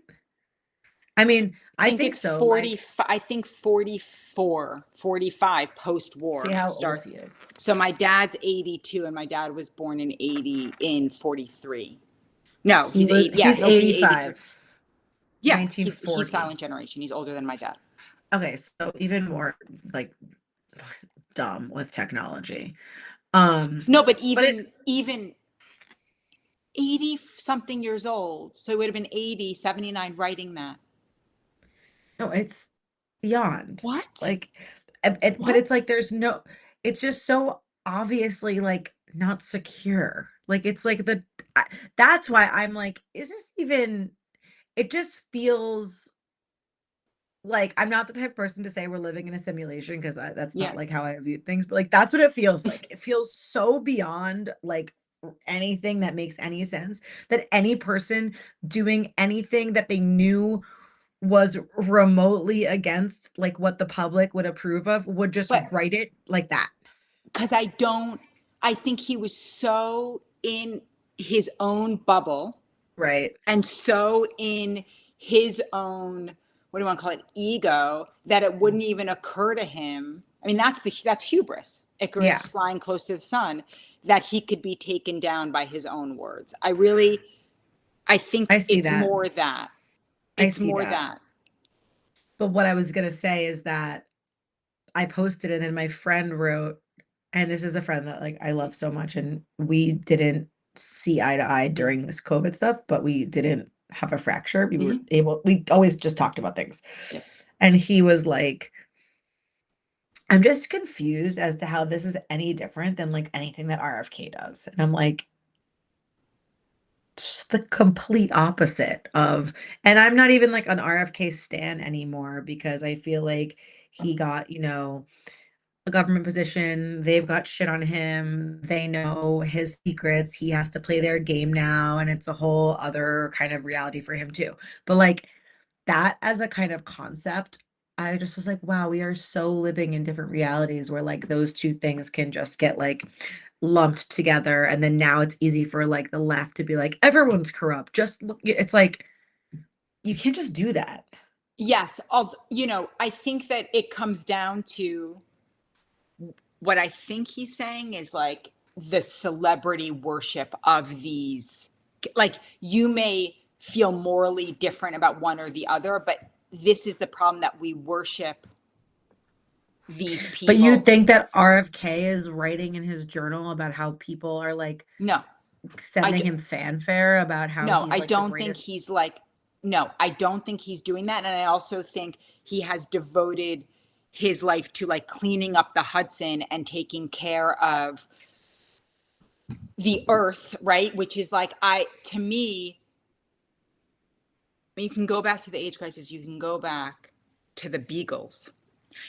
I mean, I I think think it's so. 40, Like, I think 44, 45 see post-war how old he starts. is. So my dad's 82 and my dad was born in 80 in 43. No, He he's was, 8. Yeah, he's he'll be 83. 85, Yeah, he's 1940. silent generation. He's older than my dad. Okay, so even more like dumb with technology. No, but But it even 80 something years old. So it would have been 80, 79 writing that. no, it's beyond. What? Like, but it's What? like there's no, it's just so obviously like not secure. Like it's like I, that's why I'm like, is this even, it just feels like I'm not the type of person to say we're living in a simulation because that's Yeah. not like how I view things, but like that's what it feels like. It feels so beyond like anything that makes any sense that any person doing anything that they knew was remotely against like what the public would approve of would just But write it like that. because I think he was so in his own bubble Right. and so in his own, what do you want to call it, ego, that it wouldn't even occur to him. I mean, that's hubris, Yeah, Icarus flying close to the sun, that he could be taken down by his own words. I I think see that. I it's see more that. that. But what I was gonna say is that I posted and then my friend wrote, and this is a friend that like I love so much, and we didn't see eye to eye Mm, during this COVID stuff, but we didn't have a fracture. mm-hmm. We always just talked about things. Yep. And he was like, I'm just confused as to how this is any different than like anything that RFK does. And I'm like, just the complete opposite of, and I'm not even like an RFK stan anymore because I feel like he got, a government position. They've got shit on him. They know his secrets. He has to play their game now. And it's a whole other kind of reality for him too. But like that as a kind of concept, I just was like, wow, we are so living in different realities where like those two things can just get like lumped together. And then now it's easy for like the left to be like, everyone's corrupt. Just look, it's like, you can't just do that. Yes, I think that it comes down to what I think he's saying is like the celebrity worship of these. Like, you may feel morally different about one or the other, but this is the problem, that we worship these But you people. think that RFK is writing in his journal about how people are like No, I sending d- him fanfare about how no, he's I like the don't think greatest. he's like, no, I don't think he's doing that. And I also think he has devoted his life to like cleaning up the Hudson and taking care of the earth, right? Which is like, to me, you can go back to the age crisis. You can go back to the Beagles.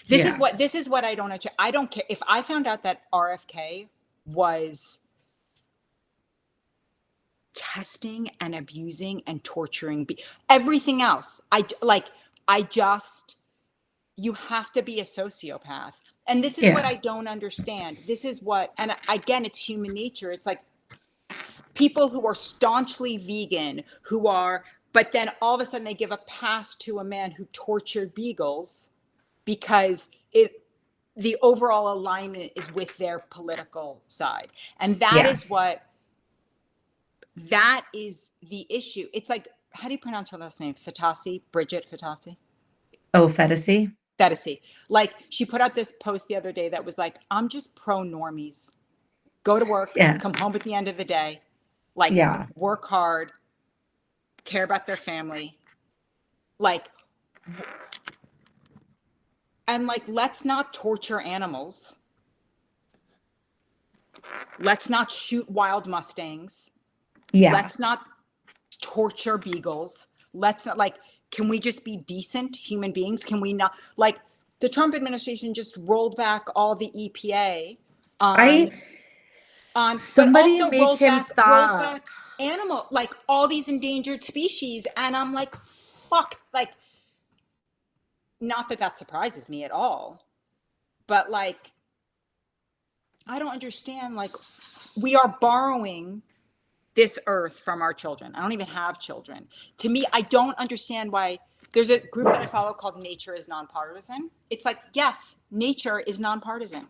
Yeah. This is what I don't, I don't care if I found out that RFK was testing and abusing and torturing everything else. I just, you have to be a sociopath. And this is what Yeah. I don't understand. This is what, and again, it's human nature. It's like people who are staunchly vegan, but then all of a sudden they give a pass to a man who tortured beagles because the overall alignment is with their political side. And Yeah. that is the issue. It's like, how do you pronounce her last name? Fatasi, Bridget Fatasi? Oh, Fedesi. Fatasi. Like, she put out this post the other day that was like, I'm just pro normies. Go to work, Yeah. come home at the end of the day. like Yeah. work hard, care about their family, like, and like, let's not torture animals. Let's not shoot wild Mustangs. Yeah. Let's not torture beagles. Let's not, like, can we just be decent human beings? Can we not, like, the Trump administration just rolled back all the EPA I on but somebody also make him rolled stop. back animal, like all these endangered species. And I'm like, fuck, like, not that that surprises me at all, but like, I don't understand. Like, we are borrowing this earth from our children. I don't even have children. To me, I don't understand why. There's a group that I follow called Nature is Nonpartisan. It's like, yes, nature is nonpartisan.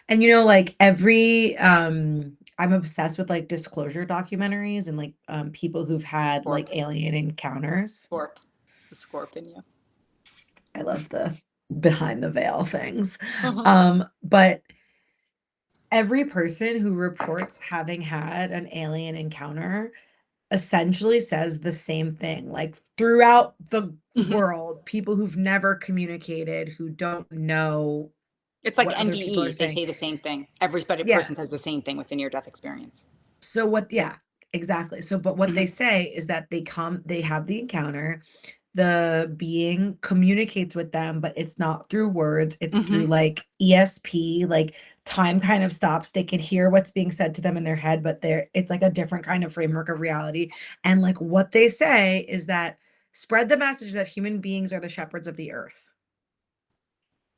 And you know, like every I'm obsessed with like disclosure documentaries and like people who've had Scorp, like alien encounters. scorp, the scorp in you. I love the behind the veil things. Uh-huh. But every person who reports having had an alien encounter essentially says the same thing. Like throughout the Mhm. world, people who've never communicated, who don't know It's like what other people are NDEs. They saying. say the same thing. Everybody Yeah. person says the same thing with a near-death experience. So what, yeah, exactly. So, but what they Mhm. say is that they have the encounter, the being communicates with them, but it's not through words, it's through Mhm. like ESP, like time kind of stops. They can hear what's being said to them in their head, but it's like a different kind of framework of reality. And like what they say is that spread the message that human beings are the shepherds of the earth.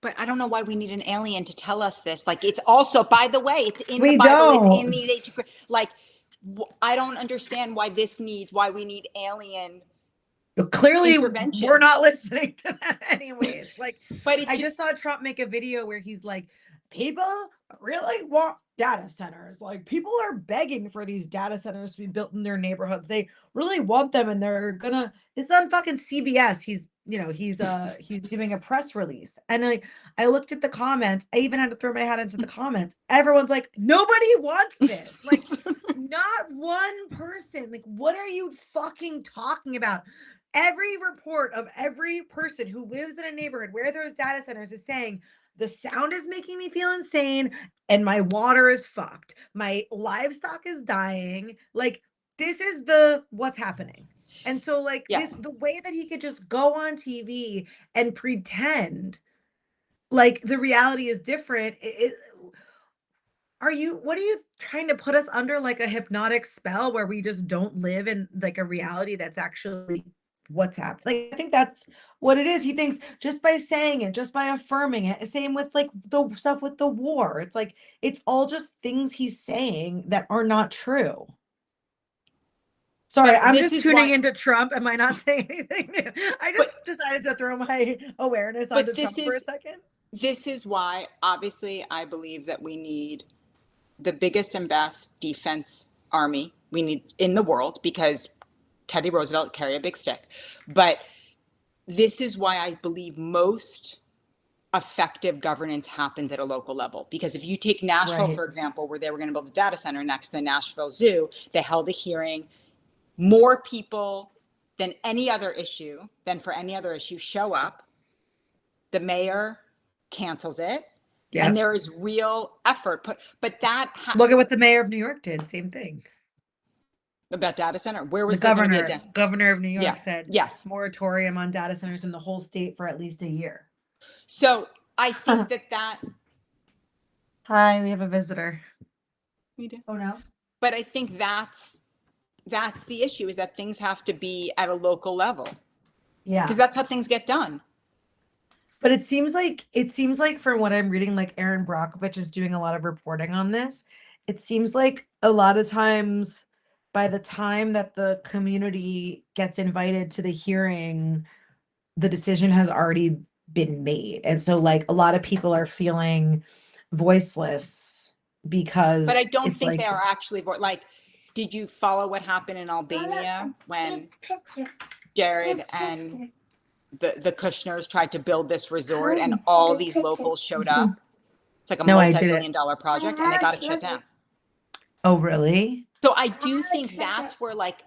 But I don't know why we need an alien to tell us this. Like, it's also, by the way, it's in the We Bible. It's in don't. the ancient. Like, I don't understand why we need alien Clearly, we're intervention. not listening to that anyways. Like, But it I just just, saw Trump make a video where he's like, people really want data centers. Like, people are begging for these data centers to be built in their neighborhoods. They really want them, and they're gonna. It's on fucking CBS. He's doing a press release, and like, I looked at the comments. I even had to throw my hat into the comments. Everyone's like, nobody wants this. Like, not one person. Like, what are you fucking talking about? Every report of every person who lives in a neighborhood where there's data centers is saying the sound is making me feel insane and my water is fucked. My livestock is dying. Like, this is the what's happening. And so like yeah. the way that he could just go on TV and pretend like the reality is different, what are you trying to put us under, like a hypnotic spell where we just don't live in like a reality that's actually what's happening? Like, I think that's what it is. He thinks just by saying it, just by affirming it, same with like the stuff with the war. It's like it's all just things he's saying that are not true. Sorry, But I'm this just is tuning why, into Trump. Am I not saying anything new? I but, just decided to throw my awareness onto but this Trump for a is, second. this is why, obviously, I believe that we need the biggest and best defense army we need in the world, because Teddy Roosevelt carried a big stick. But this is why I believe most effective governance happens at a local level. Because if you take Nashville, Right. for example, where they were going to build a data center next to the Nashville Zoo, they held a hearing. More people than any other issue, than for any other issue, show up. The mayor cancels it. And Yeah. there is real effort put, but Look at what the mayor of New York did. Same thing. about data center. Where The was there going to be a governor of New yeah, York said yes. moratorium on data centers in the whole state for at least a year. So I think that Hi, we have a visitor. we do. Oh no. But I think that's the issue, is that things have to be at a local level, because Yeah. that's how things get done. But it seems like from what I'm reading, like Aaron Brockovich is doing a lot of reporting on this. It seems like a lot of times by the time that the community gets invited to the hearing, the decision has already been made. And so like a lot of people are feeling voiceless But I because don't it's think they like are actually like. Did you follow what happened in Albania when Jared and the Kushners tried to build this resort and all these locals showed up? It's like a no, I didn't. multi-billion-dollar project, and they got it shut down. Oh, really? So I do think that's where, like,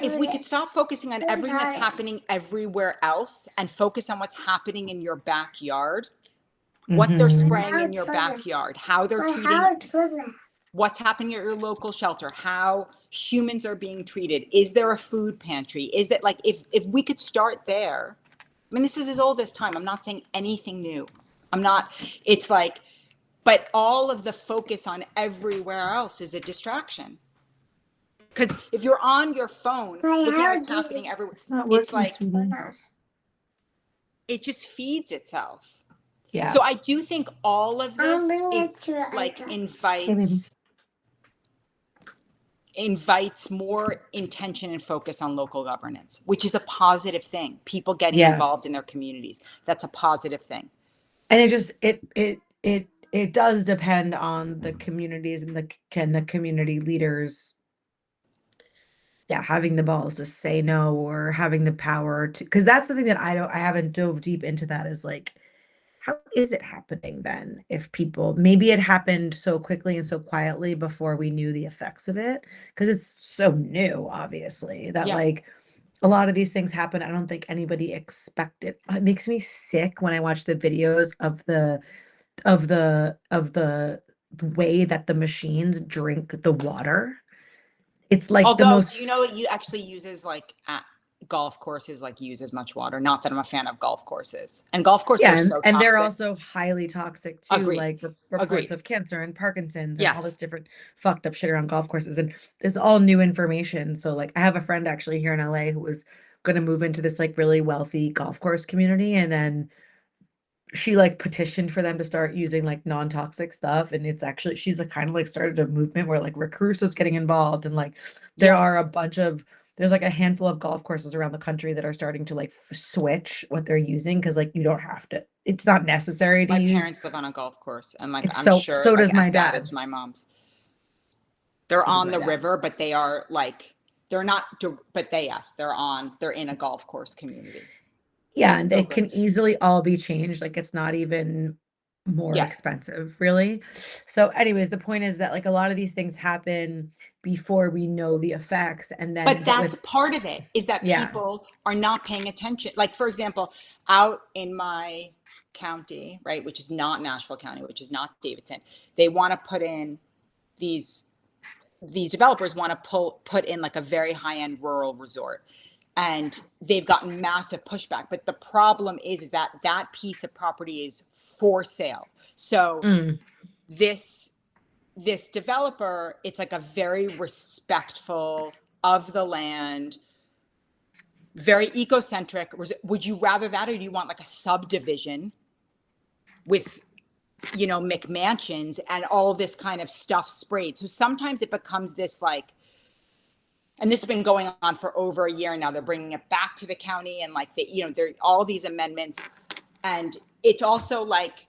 if we could stop focusing on everything that's happening everywhere else and focus on what's happening in your backyard, what they're Hmm. spraying in your backyard, how they're treating, what's happening at your local shelter, how humans are being treated. Is there a food pantry? Is that, like, if we could start there, I mean, this is as old as time. I'm not saying anything new. I'm not, it's like, but all of the focus on everywhere else is a distraction. Because if you're on your phone looking at what's happening everywhere, It's not it's working, like, sweetie. it just feeds itself. Yeah. So I do think all of this is like Hey, baby. invites more intention and focus on local governance, which is a positive thing. People getting Yeah. involved in their communities. That's a positive thing. And it just it does depend on the communities and the community leaders, yeah, having the balls to say no or having the power to, because that's the thing that I haven't dove deep into, that is like, how is it happening then? If people, maybe it happened so quickly and so quietly before we knew the effects of it, because it's so new, obviously, that Yeah. like a lot of these things happen. I don't think anybody expected. It makes me sick when I watch the videos of the way that the machines drink the water. It's like the Although, most do you know it actually uses, like, golf courses, like, use as much water? Not that I'm a fan of golf courses. And golf courses yeah, are so and they're toxic. also highly toxic too, Agreed. like reports Agreed. of cancer and Parkinson's and all this Yes. different fucked up shit around golf courses. And this is all new information. So like I have a friend actually here in LA who was going to move into this like really wealthy golf course community, and then she like petitioned for them to start using like non-toxic stuff, and it's actually, she's like kind of like started a movement where like recruits is getting involved, and like there Yeah. are a bunch of, there's like a handful of golf courses around the country that are starting to like switch what they're using, because like you don't have to, it's not necessary to My use. parents live on a golf course, and, like, It's I'm so, sure, so like, does my as added dad. to my mom's. They're So does on my the dad. river, but they are, like, they're not, but they, yes, they're in a golf course community. Yeah, It's and so it gross. can easily all be changed. Like it's not even more Yeah. expensive, really. So, anyways, the point is that like a lot of these things happen before we know the effects, and then But but that's with, part of it, is that yeah. people are not paying attention. Like, for example, out in my county, right, which is not Nashville County, which is not Davidson, they want to put in these developers want to put in like a very high-end rural resort, and they've gotten massive pushback. But the problem is that that piece of property is for sale. So Mm, this developer, it's like a very respectful of the land, very ecocentric. Would you rather that, or do you want like a subdivision with, McMansions and all this kind of stuff sprayed? So sometimes it becomes this, like, and this has been going on for over a year now. They're bringing it back to the county, and like there are all these amendments, and it's also like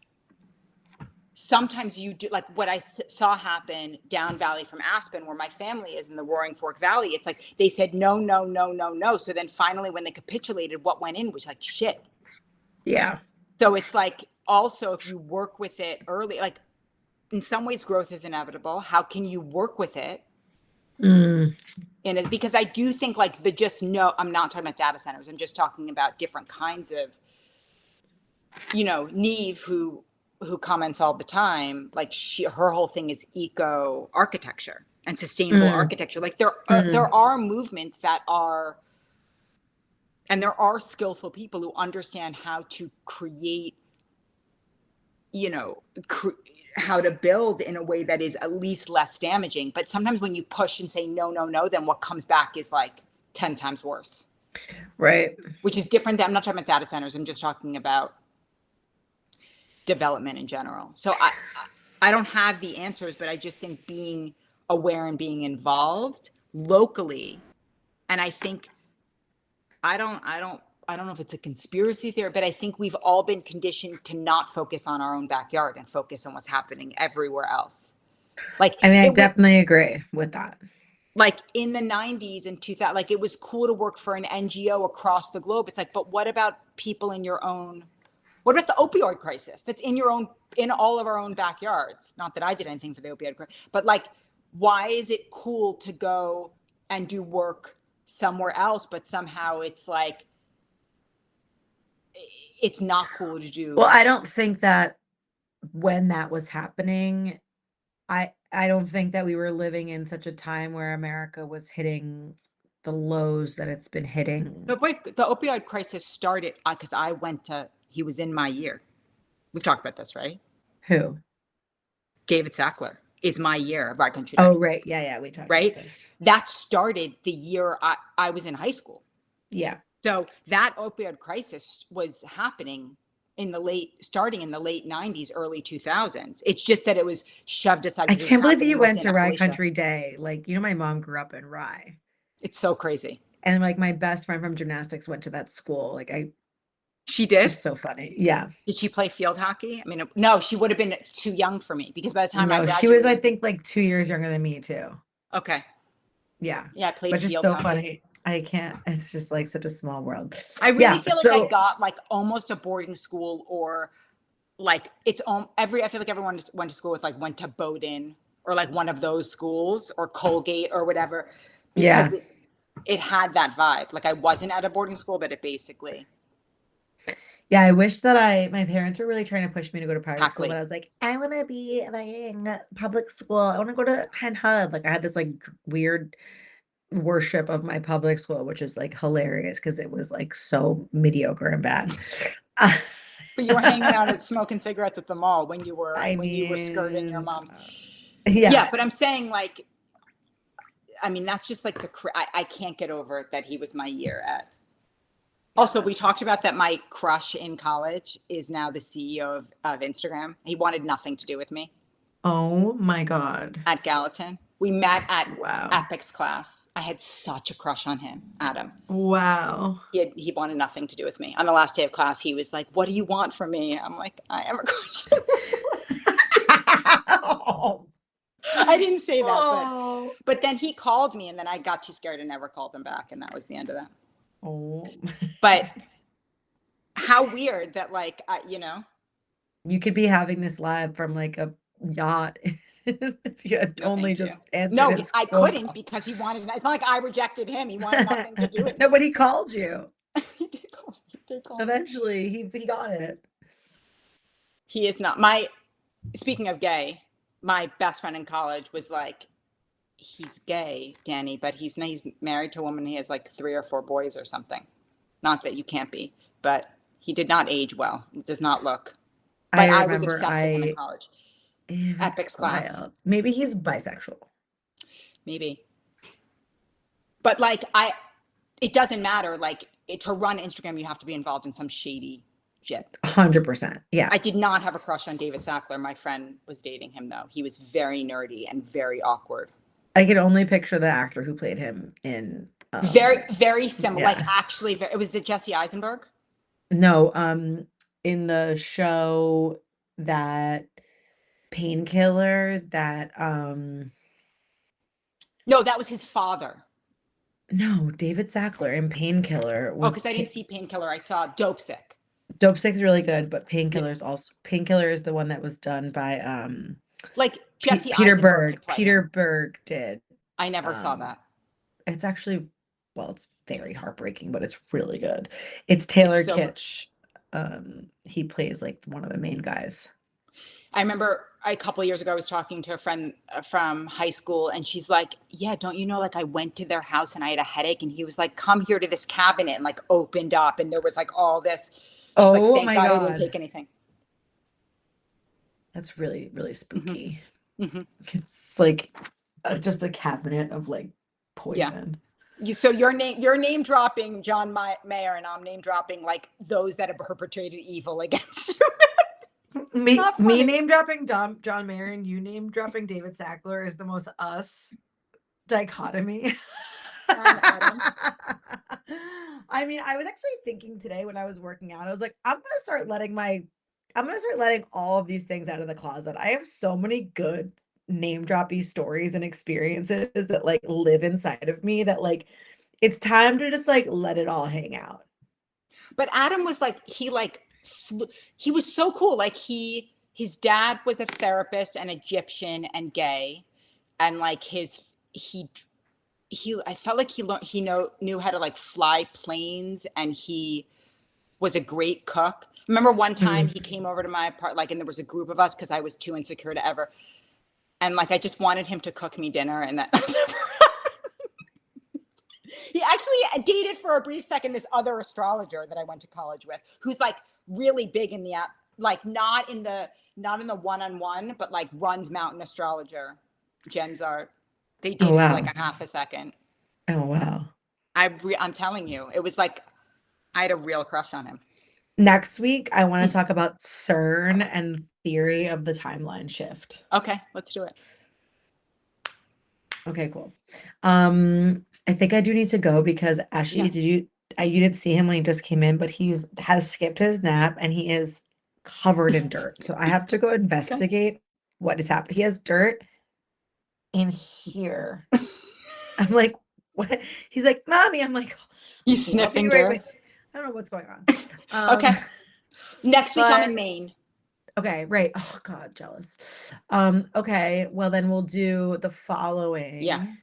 sometimes you do, like what I saw happen down valley from Aspen, where my family is in the Roaring Fork Valley. It's like they said no, no, no, no, no. So then finally, when they capitulated, what went in was like shit. yeah. So it's like, also, if you work with it early, like, in some ways growth is inevitable. How can you work with it? Mm, Because I do think, like, I'm not talking about data centers. I'm just talking about different kinds of, Neve, who comments all the time, like, her whole thing is eco architecture and sustainable mm, architecture. Like, there mm. are movements that are, and there are skillful people who understand how to create, how to build in a way that is at least less damaging. But sometimes when you push and say no, no, no, then what comes back is like 10 times worse, Right. which is different. I'm not talking about data centers. I'm just talking about development in general. So I don't have the answers, but I just think being aware and being involved locally. And I think, I don't know if it's a conspiracy theory, but I think we've all been conditioned to not focus on our own backyard and focus on what's happening everywhere else. Like, I mean, I it was definitely agree with that. like in the 90s and 2000, like, it was cool to work for an NGO across the globe. It's like, but what about people in your own, what about the opioid crisis that's in all of our own backyards? Not that I did anything for the opioid crisis, but like, why is it cool to go and do work somewhere else, but somehow it's like, it's not cool to Well, do. I don't think that when that was happening, I don't think that we were living in such a time where America was hitting the lows that it's been hitting. But wait, the opioid crisis started because he was in my year. We've talked about this, right? Who? David Sackler is my year of Our Country Day, Oh, right. Yeah, yeah, we talked about right? this. That started the year I was in high school. Yeah. So that opioid crisis was happening starting in the late 90s, early 2000s. It's just that it was shoved aside I because it was can't believe happening you mostly went in to Rye Appalachia. Country Day. Like, my mom grew up in Rye. It's so crazy. And like my best friend from gymnastics went to that school. Like She it's did? just so funny. Yeah. Did she play field hockey? I mean, no, she would have been too young for me because by the time I No, she was, I graduated, think, like 2 years younger than me too. okay. Yeah. Yeah, I played But just field so hockey. funny. I can't, it's just like such a small world. I really Yeah. feel like I So got like almost a boarding school, or like I feel like everyone went to school with like went to Bowdoin or like one of those schools or Colgate or whatever, yeah. because it had that vibe. Like I wasn't at a boarding school, but it basically Yeah, I wish that my parents were really trying to push me to go to private school, but Hackley. I was like, I want to be like in public school. I want to go to Penn Hud. Like I had this like weird worship of my public school, which is like hilarious because it was like so mediocre and bad. But you were hanging out at smoking cigarettes at the mall I when you were skirting your mean, mom's. yeah, Yeah, but I'm saying like, I mean, that's just like I can't get over it that he was my year at. Also, we talked about that my crush in college is now the CEO of Instagram. He wanted nothing to do with me oh my God. at Gallatin. We met at Wow. Epic's class. I had such a crush on him, Adam. Wow. He wanted nothing to do with me. On the last day of class, he was like, "What do you want from me?" I'm like, "I have a crush." Oh. I didn't say that, Oh. but then he called me, and then I got too scared and never called him back, and that was the end of that. Oh. But how weird that, like, You could be having this live from like a yacht if you had no, only thank you. just answered No, his I phone couldn't call. because he wanted. It's not like I rejected him. He wanted nothing to do with me. Nobody called you. He did call me. He did call me. Eventually, he got it. He is not my. Speaking of gay, my best friend in college was like, he's gay, Dani, but he's married to a woman. He has like 3 or 4 boys or something. Not that you can't be, but he did not age well. It does not look. I But I was remember obsessed with him in college. that's Epic's class, wild. Maybe he's bisexual. maybe. But like it doesn't matter. Like to run Instagram, you have to be involved in some shady shit. 100%. Yeah. I did not have a crush on David Sackler. My friend was dating him though. He was very nerdy and very awkward. I can only picture the actor who played him in Very, very similar. yeah. Like actually, it was Jesse Eisenberg. No, in the show that Painkiller that No, that was his father. no, David Sackler in Painkiller Oh, was because I didn't see Painkiller. I saw Dope Sick. Dope Sick is really good, but Yeah. Painkiller is the one that was done by Like Jesse Peter Eisenberg Berg. could play Peter him. Berg did. I never saw that. It's actually, well, it's very heartbreaking, but it's really good. It's Taylor It's so. Kitsch. He plays like one of the main guys. I remember a couple of years ago, I was talking to a friend from high school, and she's like, "Yeah, don't you know? Like, I went to their house and I had a headache, and he was like, 'Come here to this cabinet,' and like opened up, and there was like all this." She's like, Oh "Thank my God I didn't God. take anything." That's really, really spooky. Mm-hmm. It's like just a cabinet of like Yeah. poison. So you're name dropping John Mayer, and I'm name dropping like those that have perpetrated evil against you. Me Not funny. name dropping John Mayer and you name dropping David Sackler is the most us dichotomy. Adam. I mean, I was actually thinking today when I was working out, I was like, I'm gonna start letting all of these things out of the closet. I have so many good name droppy stories and experiences that like live inside of me that like it's time to just like let it all hang out. But Adam was like, he was so cool. Like his dad was a therapist and Egyptian and gay. and like he I felt like knew how to like fly planes, and he was a great cook. Remember one time Mm. he came over to my part, like, and there was a group of us because I was too insecure to ever, and like I just wanted him to cook me dinner, and that he actually dated for a brief second this other astrologer that I went to college with, who's like really big in the app, like not in the one-on-one, but like runs Mountain Astrologer, Jen's Art. They Oh dated for wow. like a half a second. Oh wow. I'm telling you, it was like I had a real crush on him. Next week, I want to talk about CERN and theory of the timeline shift. Okay, let's do it. Okay, cool. I think I do need to go because Ashley, Yeah. you didn't see him when he just came in, but has skipped his nap and he is covered in dirt. So I have to go Okay. investigate what has happened. He has dirt in here. I'm like, what? He's like, Mommy. I'm like, He's okay, I'll be sniffing right dirt. with you. I don't know what's going on. Okay. Next week I'm But in Maine. okay, right. Oh God, jealous. Okay, well then we'll do the Yeah. following.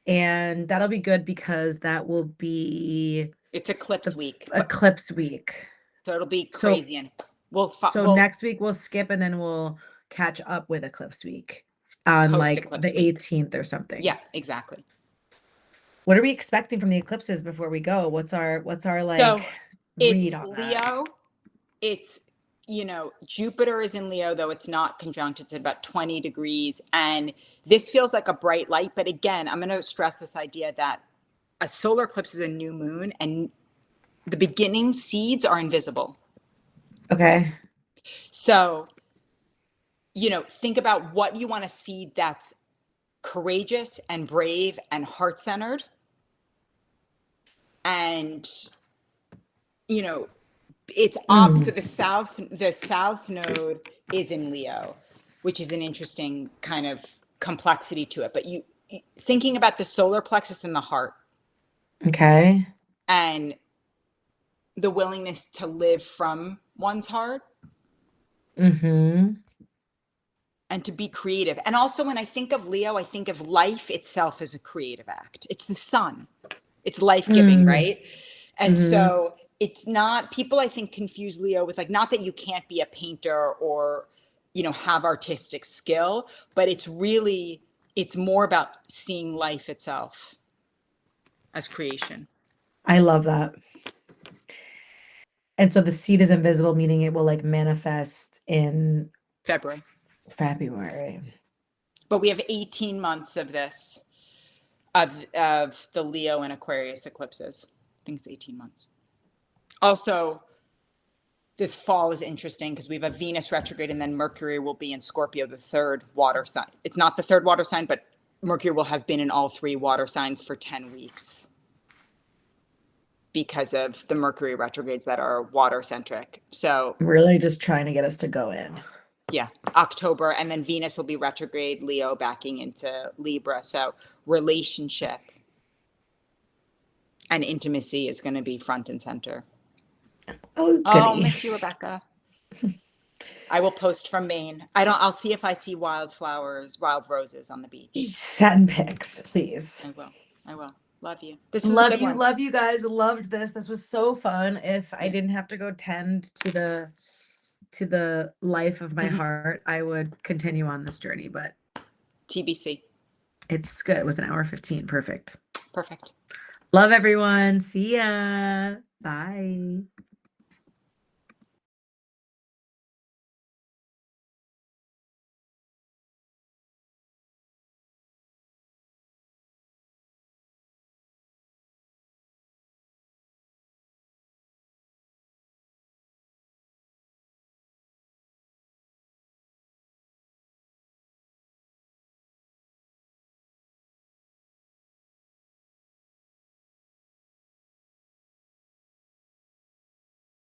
And that'll be good because that will be It's the eclipse week, but eclipse week. so it'll be So crazy, and so we'll next week we'll skip and then we'll catch up with eclipse week on post like eclipse the week. 18th or something. Yeah, exactly. What are we expecting from the eclipses before we go? What's our So like read it's on that? Leo. It's, Jupiter is in Leo, though it's not conjunct. It's at about 20 degrees. And this feels like a bright light. But again, I'm going to stress this idea that a solar eclipse is a new moon, and the beginning seeds are invisible. Okay. So, think about what you want to seed that's courageous and brave and heart centered. And, it's so Mm, the south node is in Leo, which is an interesting kind of complexity to it. But thinking about the solar plexus in the heart okay. and the willingness to live from one's heart Mm-hmm. and to be creative. And also when I think of Leo, I think of life itself as a creative act. It's the sun. It's life-giving, Mm, right? And mm-hmm. so it's not, people I think confuse Leo with, like, not that you can't be a painter or, have artistic skill, but it's more about seeing life itself as creation. I love that. And so the seed is invisible, meaning it will like manifest in February. February. But we have 18 months of this, of the Leo and Aquarius eclipses. I think it's 18 months. Also, this fall is interesting because we have a Venus retrograde, and then Mercury will be in Scorpio, the third water sign. It's not the third water sign, but Mercury will have been in all three water signs for 10 weeks because of the Mercury retrogrades that are water centric. So Really just trying to get us to go in. yeah, October, and then Venus will be retrograde, Leo backing into Libra. So relationship and intimacy is going to be front and center. Oh, Oh, goody. miss you, Rebecca. I will post from Maine. I'll see if I see wild roses on the beach. Send pics, please. I will. Love you. This was a Love good you, one. love you guys. Loved this. This was so fun. If I Yeah. didn't have to go tend to the life of my heart, I would continue on this journey, but TBC. it's good. It was an hour 15. Perfect. Perfect. Love everyone. See ya. Bye.